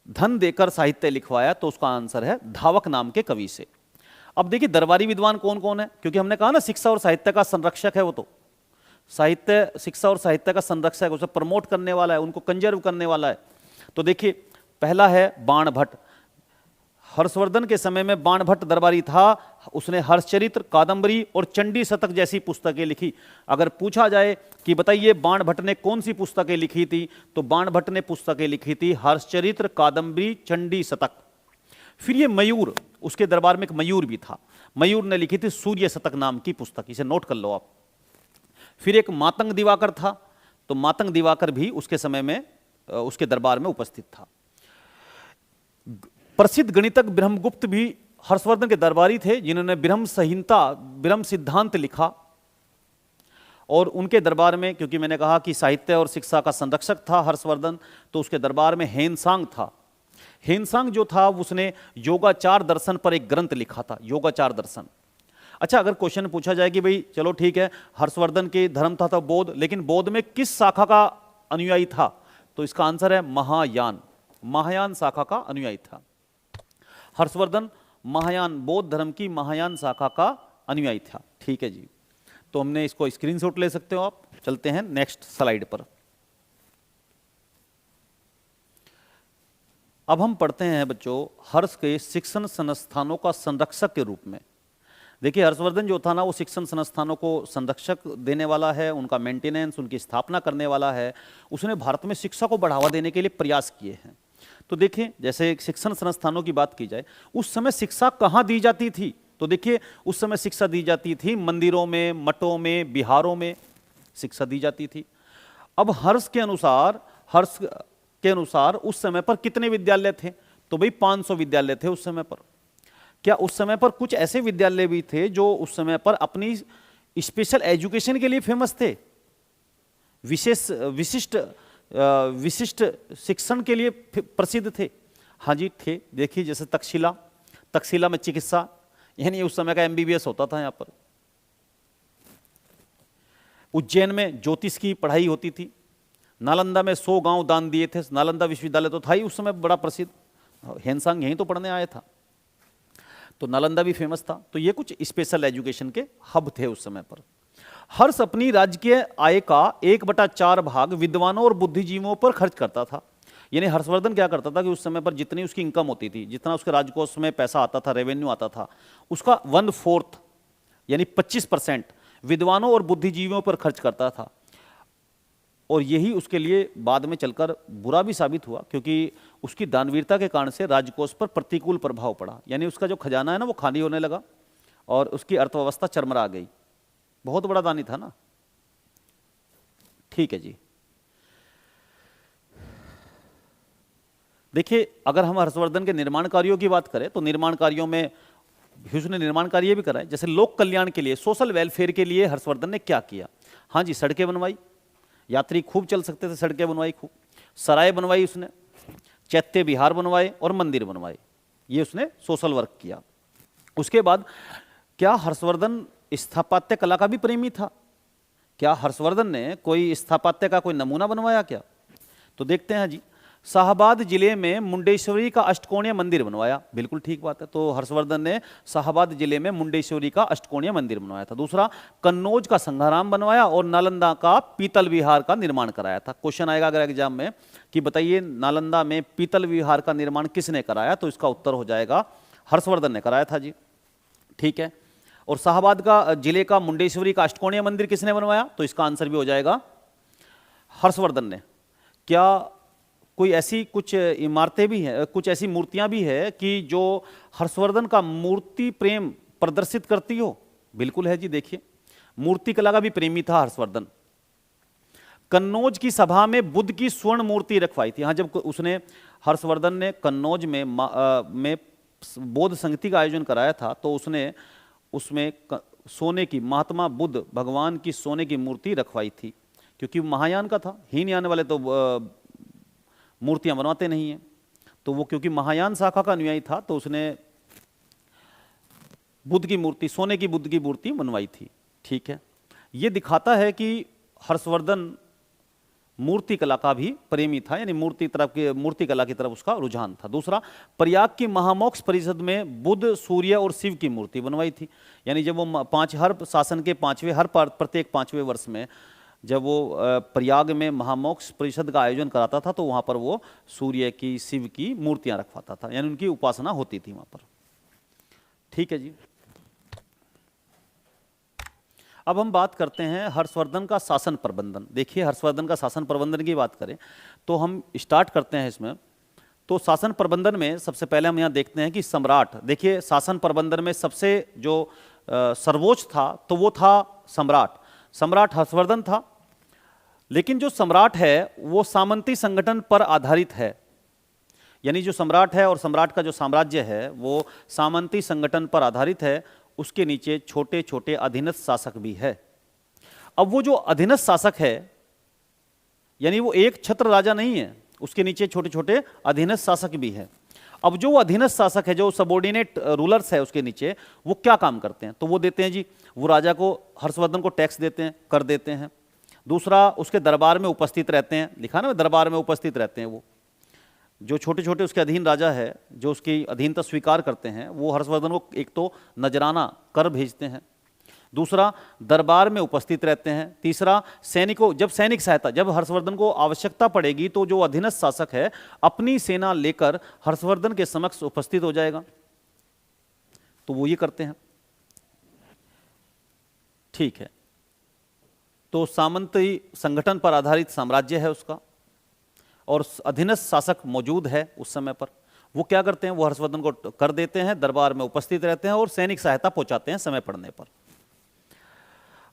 धन देकर साहित्य लिखवाया, तो उसका आंसर है धावक नाम के कवि से। अब देखिए, दरबारी विद्वान कौन कौन है, क्योंकि हमने कहा ना शिक्षा और साहित्य का संरक्षक है, वो तो साहित्य, शिक्षा और साहित्य का संरक्षक है, उसे प्रमोट करने वाला है, उनको कंजर्व करने वाला है। तो देखिए, पहला है बाणभट्ट। हर्षवर्धन के समय में बाणभट्ट दरबारी था, उसने हर्षचरित्र, कादंबरी और चंडी शतक जैसी पुस्तकें लिखी। अगर पूछा जाए कि बताइए बाणभट्ट ने कौन सी पुस्तकें लिखी थी, तो बाणभट्ट ने पुस्तकें लिखी थी हर्षचरित्र, कादंबरी, चंडी शतक। फिर ये मयूर, उसके दरबार में एक मयूर भी था, मयूर ने लिखी थी सूर्य शतक नाम की पुस्तक, इसे नोट कर लो आप। फिर एक मातंग दिवाकर था, तो मातंग दिवाकर भी उसके समय में उसके दरबार में उपस्थित था। प्रसिद्ध गणितज्ञ ब्रह्मगुप्त भी हर्षवर्धन के दरबारी थे, जिन्होंने ब्रह्म संहिता, ब्रह्म सिद्धांत लिखा। और उनके दरबार में, क्योंकि मैंने कहा कि साहित्य और शिक्षा का संरक्षक था हर्षवर्धन, तो उसके दरबार में हेनसांग था। हेनसांग जो था उसने योगाचार दर्शन पर एक ग्रंथ लिखा था, योगाचार दर्शन। अच्छा, अगर क्वेश्चन पूछा जाए कि भाई चलो ठीक है, हर्षवर्धन के धर्म था बौद्ध, लेकिन बौद्ध में किस शाखा का अनुयायी था, तो इसका आंसर है महायान, महायान शाखा का अनुयायी था हर्षवर्धन। महायान, बौद्ध धर्म की महायान शाखा का अनुयायी था, ठीक है जी। तो हमने इसको स्क्रीनशॉट ले सकते हो आप। चलते हैं नेक्स्ट स्लाइड पर। अब हम पढ़ते हैं बच्चों हर्ष के शिक्षण संस्थानों का संरक्षक के रूप में। देखिए, हर्षवर्धन जो था ना, वो शिक्षण संस्थानों को संरक्षक देने वाला है, उनका मेंटेनेंस, उनकी स्थापना करने वाला है। उसने भारत में शिक्षा को बढ़ावा देने के लिए प्रयास किए हैं। तो देखिए, जैसे शिक्षण संस्थानों की बात की जाए, उस समय शिक्षा कहाँ दी जाती थी, तो देखिए उस समय शिक्षा दी जाती थी मंदिरों में, मठों में, बिहारों में शिक्षा दी जाती थी। अब हर्ष के अनुसार उस समय पर कितने विद्यालय थे, तो भाई 500 विद्यालय थे उस समय पर। क्या उस समय पर कुछ ऐसे विद्यालय भी थे जो उस समय पर अपनी स्पेशल एजुकेशन के लिए फेमस थे, विशिष्ट शिक्षण के लिए प्रसिद्ध थे? हाँ जी, थे। देखिए, जैसे तक्षशिला में चिकित्सा, यानी उस समय का MBBS होता था यहाँ पर। उज्जैन में ज्योतिष की पढ़ाई होती थी। नालंदा में 100 गांव दान दिए थे। नालंदा विश्वविद्यालय तो था ही उस समय बड़ा प्रसिद्ध, हेनसांग यहीं तो पढ़ने आया था। तो नालंदा भी फेमस था। तो ये कुछ स्पेशल एजुकेशन के हब थे उस समय पर। हर्ष अपनी राज्य आय का 1/4 भाग विद्वानों और बुद्धिजीवियों पर खर्च करता था। यानी हर्षवर्धन क्या करता था कि उस समय पर जितनी उसकी इनकम होती थी, जितना उसके राजकोष में पैसा आता था, रेवेन्यू आता था, उसका 1/4 यानी 25% विद्वानों और बुद्धिजीवियों पर खर्च करता था। और यही उसके लिए बाद में चलकर बुरा भी साबित हुआ, क्योंकि उसकी दानवीरता के कारण से राजकोष पर प्रतिकूल प्रभाव पड़ा। यानी उसका जो खजाना है ना, वो खाली होने लगा और उसकी अर्थव्यवस्था चरमरा गई। बहुत बड़ा दानी था ना। ठीक है जी। देखिए, अगर हम हर्षवर्धन के निर्माण कार्यों की बात करें तो निर्माण कार्यों में उसने निर्माण कार्य भी कराए। जैसे लोक कल्याण के लिए, सोशल वेलफेयर के लिए हर्षवर्धन ने क्या किया? हाँ जी, सड़कें बनवाई, यात्री खूब चल सकते थे, सड़कें बनवाई खूब, सराय बनवाई उसने, चैत्य विहार बनवाए और मंदिर बनवाए। ये उसने सोशल वर्क किया। उसके बाद क्या हर्षवर्धन स्थापत्य कला का भी प्रेमी था? क्या हर्षवर्धन ने कोई स्थापत्य का कोई नमूना बनवाया क्या? तो देखते हैं जी। शाहबाद जिले में मुंडेश्वरी का अष्टकोणीय मंदिर बनवाया। बिल्कुल ठीक बात है। तो हर्षवर्धन ने शाहबाद जिले में मुंडेश्वरी का अष्टकोणीय मंदिर बनवाया था। दूसरा, कन्नौज का संघाराम बनवाया और नालंदा का पीतल विहार का निर्माण कराया था। क्वेश्चन आएगा अगर एग्जाम में कि बताइए नालंदा में पीतल विहार का निर्माण किसने कराया, तो इसका उत्तर हो जाएगा हर्षवर्धन ने कराया था जी। ठीक है। और शाहबाद का जिले का मुंडेश्वरी का अष्टकोणीय मंदिर किसने बनवाया, तो इसका आंसर भी हो जाएगा हर्षवर्धन ने। क्या कोई ऐसी कुछ इमारतें भी हैं, कुछ ऐसी मूर्तियां भी है कि जो हर्षवर्धन का मूर्ति प्रेम प्रदर्शित करती हो? बिल्कुल है जी। देखिए, मूर्ति कला का भी प्रेमी था हर्षवर्धन। कन्नौज की सभा में बुद्ध की स्वर्ण मूर्ति रखवाई थी। हाँ, जब उसने हर्षवर्धन ने कन्नौज में बौद्ध संगति का आयोजन कराया था, तो उसने उसमें सोने की, महात्मा बुद्ध भगवान की सोने की मूर्ति रखवाई थी, क्योंकि महायान का था। हीनयान वाले तो मूर्तियां बनवाते नहीं हैं, तो वो क्योंकि महायान शाखा का अनुयायी था, तो उसने बुद्ध की मूर्ति, सोने की बुद्ध की मूर्ति बनवाई थी। ठीक है। ये दिखाता है कि हर्षवर्धन मूर्ति कला का भी प्रेमी था, यानी मूर्ति कला की तरफ उसका रुझान था। दूसरा, प्रयाग की महामोक्ष परिषद में बुद्ध, सूर्य और शिव की मूर्ति बनवाई थी। यानी जब वो हर शासन के प्रत्येक 5वें वर्ष में जब वो प्रयाग में महामोक्ष परिषद का आयोजन कराता था, तो वहाँ पर वो सूर्य की, शिव की मूर्तियाँ रखवाता था, यानी उनकी उपासना होती थी वहाँ पर। ठीक है जी। अब हम बात करते हैं हर्षवर्धन का शासन प्रबंधन। देखिए, हर्षवर्धन का शासन प्रबंधन की बात करें तो हम स्टार्ट करते हैं इसमें। तो शासन प्रबंधन में सबसे पहले हम यहाँ देखते हैं कि सम्राट। देखिए, शासन प्रबंधन में सबसे जो सर्वोच्च था तो वो था सम्राट। सम्राट हर्षवर्धन था, लेकिन जो सम्राट है वो सामंती संगठन पर आधारित है। यानी जो सम्राट है और सम्राट का जो साम्राज्य है वो सामंती संगठन पर आधारित है। उसके नीचे छोटे छोटे अधीनस्थ शासक भी है। अब वो जो अधीनस्थ शासक है, यानी वो एक छत्र राजा नहीं है, उसके नीचे छोटे छोटे अधीनस्थ शासक भी है। अब जो अधीनस्थ शासक है, जो सबॉर्डिनेट रूलर्स है उसके नीचे, वो क्या काम करते हैं? तो वो देते हैं जी, वो राजा को, हर्षवर्धन को टैक्स देते हैं, कर देते हैं। दूसरा, उसके दरबार में उपस्थित रहते हैं। लिखा ना, दरबार में उपस्थित रहते हैं। वो जो छोटे छोटे उसके अधीन राजा है, जो उसकी अधीनता स्वीकार करते हैं, वो हर्षवर्धन को एक तो नजराना कर भेजते हैं, दूसरा दरबार में उपस्थित रहते हैं, तीसरा सैनिकों, जब हर्षवर्धन को आवश्यकता पड़ेगी तो जो अधीनस्थ शासक है अपनी सेना लेकर हर्षवर्धन के समक्ष उपस्थित हो जाएगा। तो वो ये करते हैं। ठीक है। तो सामंती संगठन पर आधारित साम्राज्य है उसका, और अधीनस्थ शासक मौजूद है उस समय पर। वो क्या करते हैं? वो हर्षवर्धन को कर देते हैं, दरबार में उपस्थित रहते हैं और सैनिक सहायता पहुंचाते हैं समय पड़ने पर।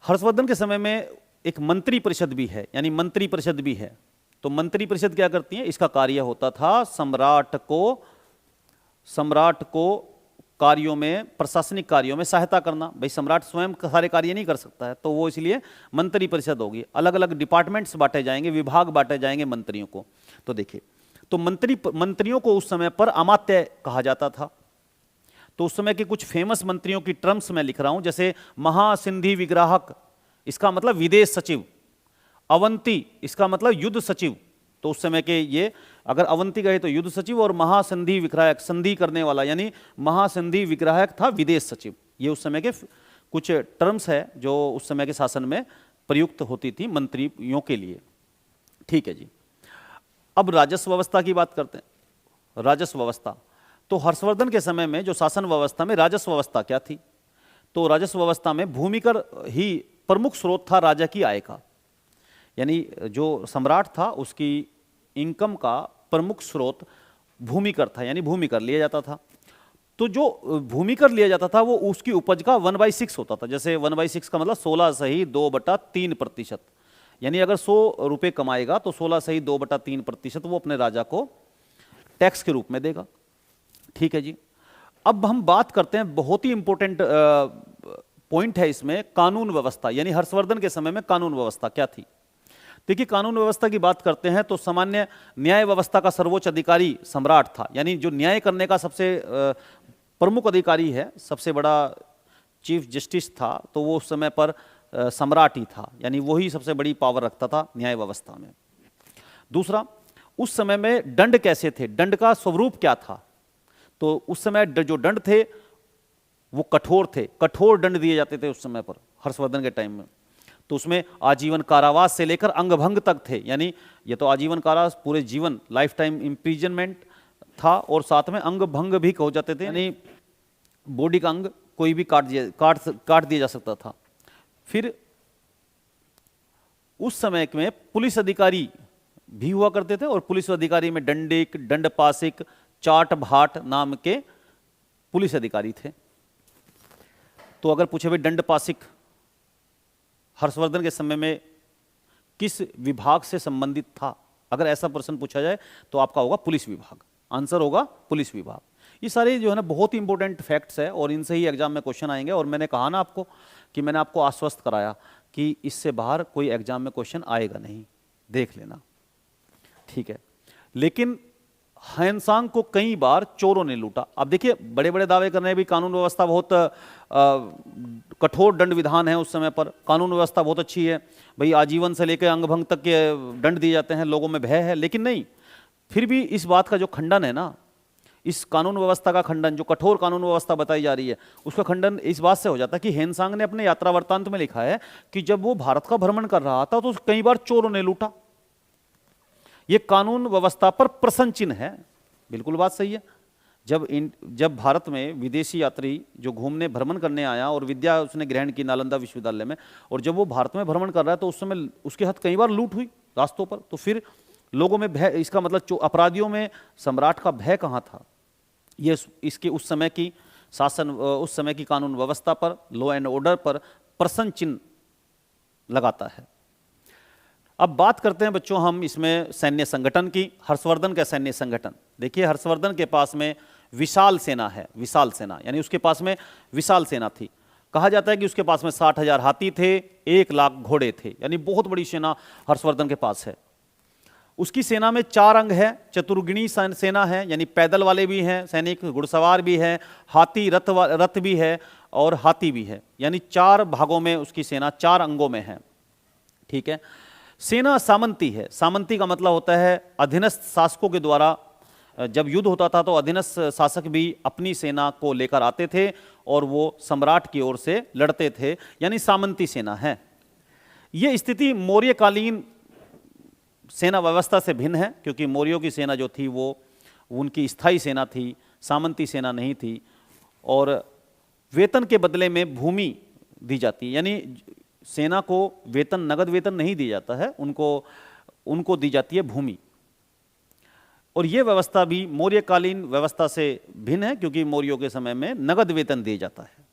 हर्षवर्धन के समय में एक मंत्री परिषद भी है, यानी मंत्री परिषद भी है। तो मंत्री परिषद क्या करती है? इसका कार्य होता था सम्राट को कार्यों में, प्रशासनिक कार्यों में सहायता करना। भाई, सम्राट स्वयं सारे कार्य नहीं कर सकता है, तो वो इसलिए मंत्री परिषद होगी। अलग अलग डिपार्टमेंट्स बांटे जाएंगे, विभाग बांटे जाएंगे मंत्रियों को। तो देखिए, तो मंत्रियों को उस समय पर अमात्य कहा जाता था। तो उस समय के कुछ फेमस मंत्रियों की टर्म्स मैं लिख रहा हूं, जैसे महासिंधी विग्राहक, इसका मतलब विदेश सचिव। अवंती, इसका मतलब युद्ध सचिव। तो उस समय के ये, अगर अवंती गए तो युद्ध सचिव, और महासंधि विग्राहक, संधि करने वाला यानी महासंधि विग्राहक था विदेश सचिव। ये उस समय के कुछ टर्म्स है जो उस समय के शासन में प्रयुक्त होती थी मंत्रियों के लिए। ठीक है जी। अब राजस्व व्यवस्था की बात करते हैं। राजस्व व्यवस्था, तो हर्षवर्धन के समय में जो शासन व्यवस्था में राजस्व व्यवस्था क्या थी, तो राजस्व व्यवस्था में भूमिकर ही प्रमुख स्रोत था राजा की आय का, यानी जो सम्राट था उसकी इनकम का प्रमुख स्रोत भूमिकर था, यानी भूमिकर लिया जाता था। तो जो भूमिकर लिया जाता था वो उसकी उपज का 1/6 होता था। जैसे 1/6 का मतलब 16/2/3%, यानी अगर 100 रुपये कमाएगा तो 16/2/3% वो अपने राजा को टैक्स के रूप में देगा। ठीक है जी। अब हम बात करते हैं, बहुत ही इंपॉर्टेंट पॉइंट है इसमें, कानून व्यवस्था, यानी हर्षवर्धन के समय में कानून व्यवस्था क्या थी। देखिए, कानून व्यवस्था की बात करते हैं तो सामान्य न्याय व्यवस्था का सर्वोच्च अधिकारी सम्राट था, यानी जो न्याय करने का सबसे प्रमुख अधिकारी है, सबसे बड़ा चीफ जस्टिस था, तो वो उस समय पर सम्राट ही था, यानी वही सबसे बड़ी पावर रखता था न्याय व्यवस्था में। दूसरा, उस समय में दंड कैसे थे, दंड का स्वरूप क्या था, तो उस समय जो दंड थे वो कठोर थे, कठोर दंड दिए जाते थे उस समय पर हर्षवर्धन के टाइम में। तो उसमें आजीवन कारावास से लेकर अंगभंग तक थे, यानी ये तो आजीवन कारावास, पूरे जीवन लाइफ टाइम इम्प्रिजनमेंट था, और साथ में अंगभंग भी हो जाते थे, यानी बॉडी का अंग कोई भी काट दिया जा सकता था। फिर उस समय में पुलिस अधिकारी भी हुआ करते थे, और पुलिस अधिकारी में दंडिक, दंडपासिक, चाट भाट नाम के पुलिस अधिकारी थे। तो अगर पूछे भाई दंडपासिक हर्षवर्धन के समय में किस विभाग से संबंधित था, अगर ऐसा प्रश्न पूछा जाए तो आपका होगा पुलिस विभाग, आंसर होगा पुलिस विभाग। ये सारे जो है ना बहुत ही इंपॉर्टेंट फैक्ट्स है, और इनसे ही एग्जाम में क्वेश्चन आएंगे। और मैंने कहा ना आपको कि मैंने आपको आश्वस्त कराया कि इससे बाहर कोई एग्जाम में क्वेश्चन आएगा नहीं, देख लेना। ठीक है। लेकिन हैनसांग को कई बार चोरों ने लूटा। अब देखिए, बड़े बड़े दावे करने भी, कानून व्यवस्था बहुत कठोर दंड विधान है उस समय पर, कानून व्यवस्था बहुत अच्छी है भाई, आजीवन से लेकर अंगभंग तक के दंड दिए जाते हैं, लोगों में भय है। लेकिन नहीं, फिर भी इस बात का जो खंडन है ना, इस कानून व्यवस्था का खंडन, जो कठोर कानून व्यवस्था बताई जा रही है, उसका खंडन इस बात से हो जाता है कि हैनसांग ने अपने यात्रा वृत्तांत में लिखा है कि जब वो भारत का भ्रमण कर रहा था तो कई बार चोरों ने लूटा। ये कानून व्यवस्था पर प्रश्न चिन्ह है। बिल्कुल बात सही है। जब भारत में विदेशी यात्री जो घूमने भ्रमण करने आया और विद्या उसने ग्रहण की नालंदा विश्वविद्यालय में, और जब वो भारत में भ्रमण कर रहा है तो उस समय उसके हाथ कई बार लूट हुई रास्तों पर। तो फिर लोगों में भय, इसका मतलब अपराधियों में सम्राट का भय कहाँ था, ये इसके उस समय की शासन, उस समय की कानून व्यवस्था पर, लॉ एंड ऑर्डर पर प्रश्न चिन्ह लगाता है। अब बात करते हैं बच्चों हम इसमें सैन्य संगठन की। हर्षवर्धन का सैन्य संगठन, देखिए हर्षवर्धन के पास में विशाल सेना है, विशाल सेना यानी उसके पास में विशाल सेना थी। कहा जाता है कि उसके पास में 60,000 हाथी थे, 1 लाख घोड़े थे, यानी बहुत बड़ी सेना हर्षवर्धन के पास है। उसकी सेना में 4 अंग है, चतुर्गिणी सेना है, यानी पैदल वाले भी हैं सैनिक, घुड़सवार भी है, हाथी रथ भी है, और हाथी भी है, यानी 4 भागों में उसकी सेना 4 अंगों में है। ठीक है। सेना सामंती है। सामंती का मतलब होता है अधीनस्थ शासकों के द्वारा, जब युद्ध होता था तो अधीनस्थ शासक भी अपनी सेना को लेकर आते थे और वो सम्राट की ओर से लड़ते थे, यानी सामंती सेना है। ये स्थिति मौर्यकालीन सेना व्यवस्था से भिन्न है, क्योंकि मौर्यों की सेना जो थी वो उनकी स्थायी सेना थी, सामंती सेना नहीं थी। और वेतन के बदले में भूमि दी जाती है, यानी सेना को वेतन, नगद वेतन नहीं दिया जाता है, उनको दी जाती है भूमि। और यह व्यवस्था भी मौर्यकालीन व्यवस्था से भिन्न है, क्योंकि मौर्यों के समय में नगद वेतन दिया जाता है।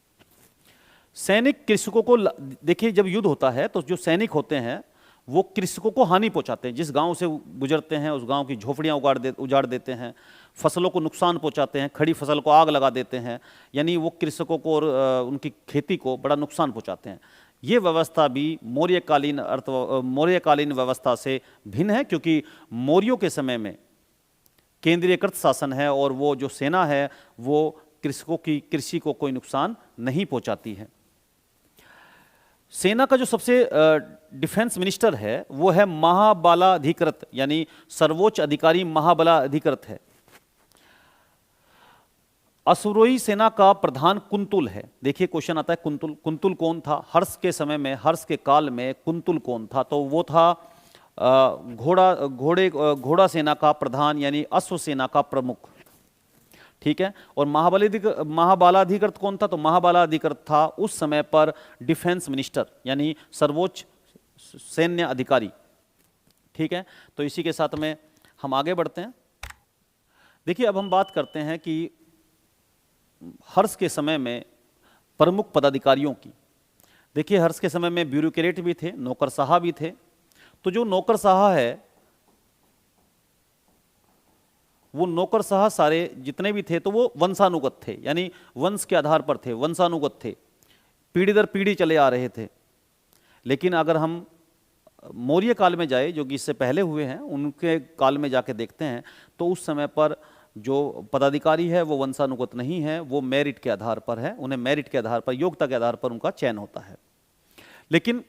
सैनिक कृषकों को, देखिए जब युद्ध होता है तो जो सैनिक होते हैं वो कृषकों को हानि पहुंचाते हैं, जिस गांव से गुजरते हैं उस गांव की झोपड़ियां उजाड़ देते हैं, फसलों को नुकसान पहुंचाते हैं, खड़ी फसल को आग लगा देते हैं, यानी वो कृषकों को और उनकी खेती को बड़ा नुकसान पहुंचाते हैं। ये व्यवस्था भी मौर्यकालीन व्यवस्था से भिन्न है, क्योंकि मौर्यों के समय में केंद्रीयकृत शासन है और वो जो सेना है वो कृषकों की कृषि को कोई नुकसान नहीं पहुंचाती है। सेना का जो सबसे डिफेंस मिनिस्टर है वो है महाबलाधिकृत, यानी सर्वोच्च अधिकारी महाबलाधिकृत है। अश्वरोही सेना का प्रधान कुंतुल है। देखिए क्वेश्चन आता है कुंतुल, कुंतुल कौन था? हर्ष के समय में, हर्ष के काल में कुंतुल कौन था? तो वो था घोड़ा सेना का प्रधान, यानी अश्व सेना का प्रमुख। ठीक है। और महाबलाधिकृत कौन था? तो महाबलाधिकृत था उस समय पर डिफेंस मिनिस्टर, यानी सर्वोच्च सैन्य अधिकारी। ठीक है। तो इसी के साथ में हम आगे बढ़ते हैं। देखिए अब हम बात करते हैं कि हर्ष के समय में प्रमुख पदाधिकारियों की। देखिए हर्ष के समय में ब्यूरोक्रेट भी थे, नौकरशाह भी थे। तो जो नौकरशाह है, वो नौकरशाह सारे जितने भी थे तो वो वंशानुगत थे, यानी वंश के आधार पर थे, वंशानुगत थे, पीढ़ी दर पीढ़ी चले आ रहे थे। लेकिन अगर हम मौर्य काल में जाए, जो कि इससे पहले हुए हैं, उनके काल में जाके देखते हैं तो उस समय पर जो पदाधिकारी है वो वंशानुगत नहीं है, वो मेरिट के आधार पर है। उन्हें मेरिट के आधार पर, योग्यता के आधार पर उनका चयन होता है। लेकिन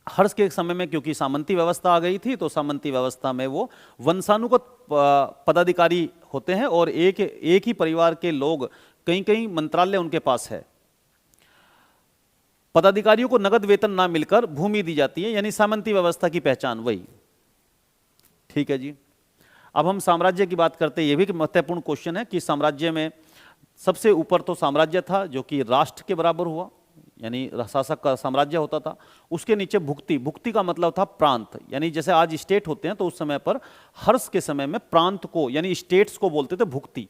हर्ष के समय में क्योंकि सामंती व्यवस्था आ गई थी, तो सामंती व्यवस्था में वो वंशानुगत पदाधिकारी होते हैं और एक ही परिवार के लोग, कई कई मंत्रालय उनके पास है। पदाधिकारियों को नगद वेतन ना मिलकर भूमि दी जाती है, यानी सामंती व्यवस्था की पहचान वही। ठीक है जी। अब हम साम्राज्य की बात करते हैं। यह भी महत्वपूर्ण क्वेश्चन है कि साम्राज्य में सबसे ऊपर तो साम्राज्य था, जो कि राष्ट्र के बराबर हुआ, यानी शासक का साम्राज्य होता था। उसके नीचे भुक्ति, भुक्ति का मतलब था प्रांत, यानी जैसे आज स्टेट होते हैं, तो उस समय पर हर्ष के समय में प्रांत को, यानी स्टेट्स को बोलते थे भुक्ति।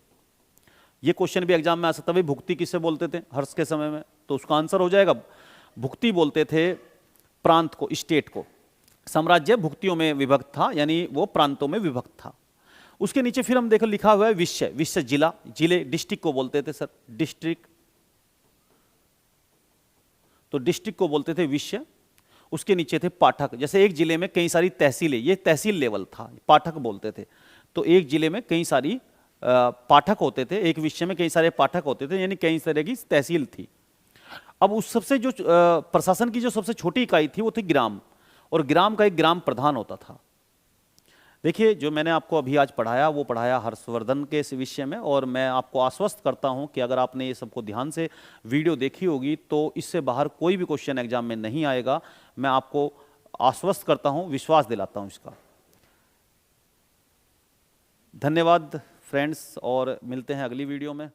ये क्वेश्चन भी एग्जाम में आ सकता है, भुक्ति किससे बोलते थे हर्ष के समय में? तो उसका आंसर हो जाएगा भुक्ति बोलते थे प्रांत को, स्टेट को। साम्राज्य भुक्तियों में विभक्त था, यानी वो प्रांतों में विभक्त था। उसके नीचे फिर हम देखो लिखा हुआ है विषय, विषय जिला, जिले डिस्ट्रिक्ट को बोलते थे सर, डिस्ट्रिक्ट। तो डिस्ट्रिक्ट को बोलते थे विषय। उसके नीचे थे पाठक, जैसे एक जिले में कई सारी तहसीलें, ये तहसील लेवल था, पाठक बोलते थे। तो एक जिले में कई सारी पाठक होते थे, एक विषय में कई सारे पाठक होते थे, यानी कई तरह की तहसील थी। अब उस सबसे जो प्रशासन की जो सबसे छोटी इकाई थी वो थी ग्राम, और ग्राम का एक ग्राम प्रधान होता था। देखिए जो मैंने आपको अभी आज पढ़ाया वो पढ़ाया हर्षवर्धन के इस विषय में, और मैं आपको आश्वस्त करता हूं कि अगर आपने ये सबको ध्यान से वीडियो देखी होगी तो इससे बाहर कोई भी क्वेश्चन एग्जाम में नहीं आएगा। मैं आपको आश्वस्त करता हूं, विश्वास दिलाता हूं इसका। धन्यवाद फ्रेंड्स, और मिलते हैं अगली वीडियो में।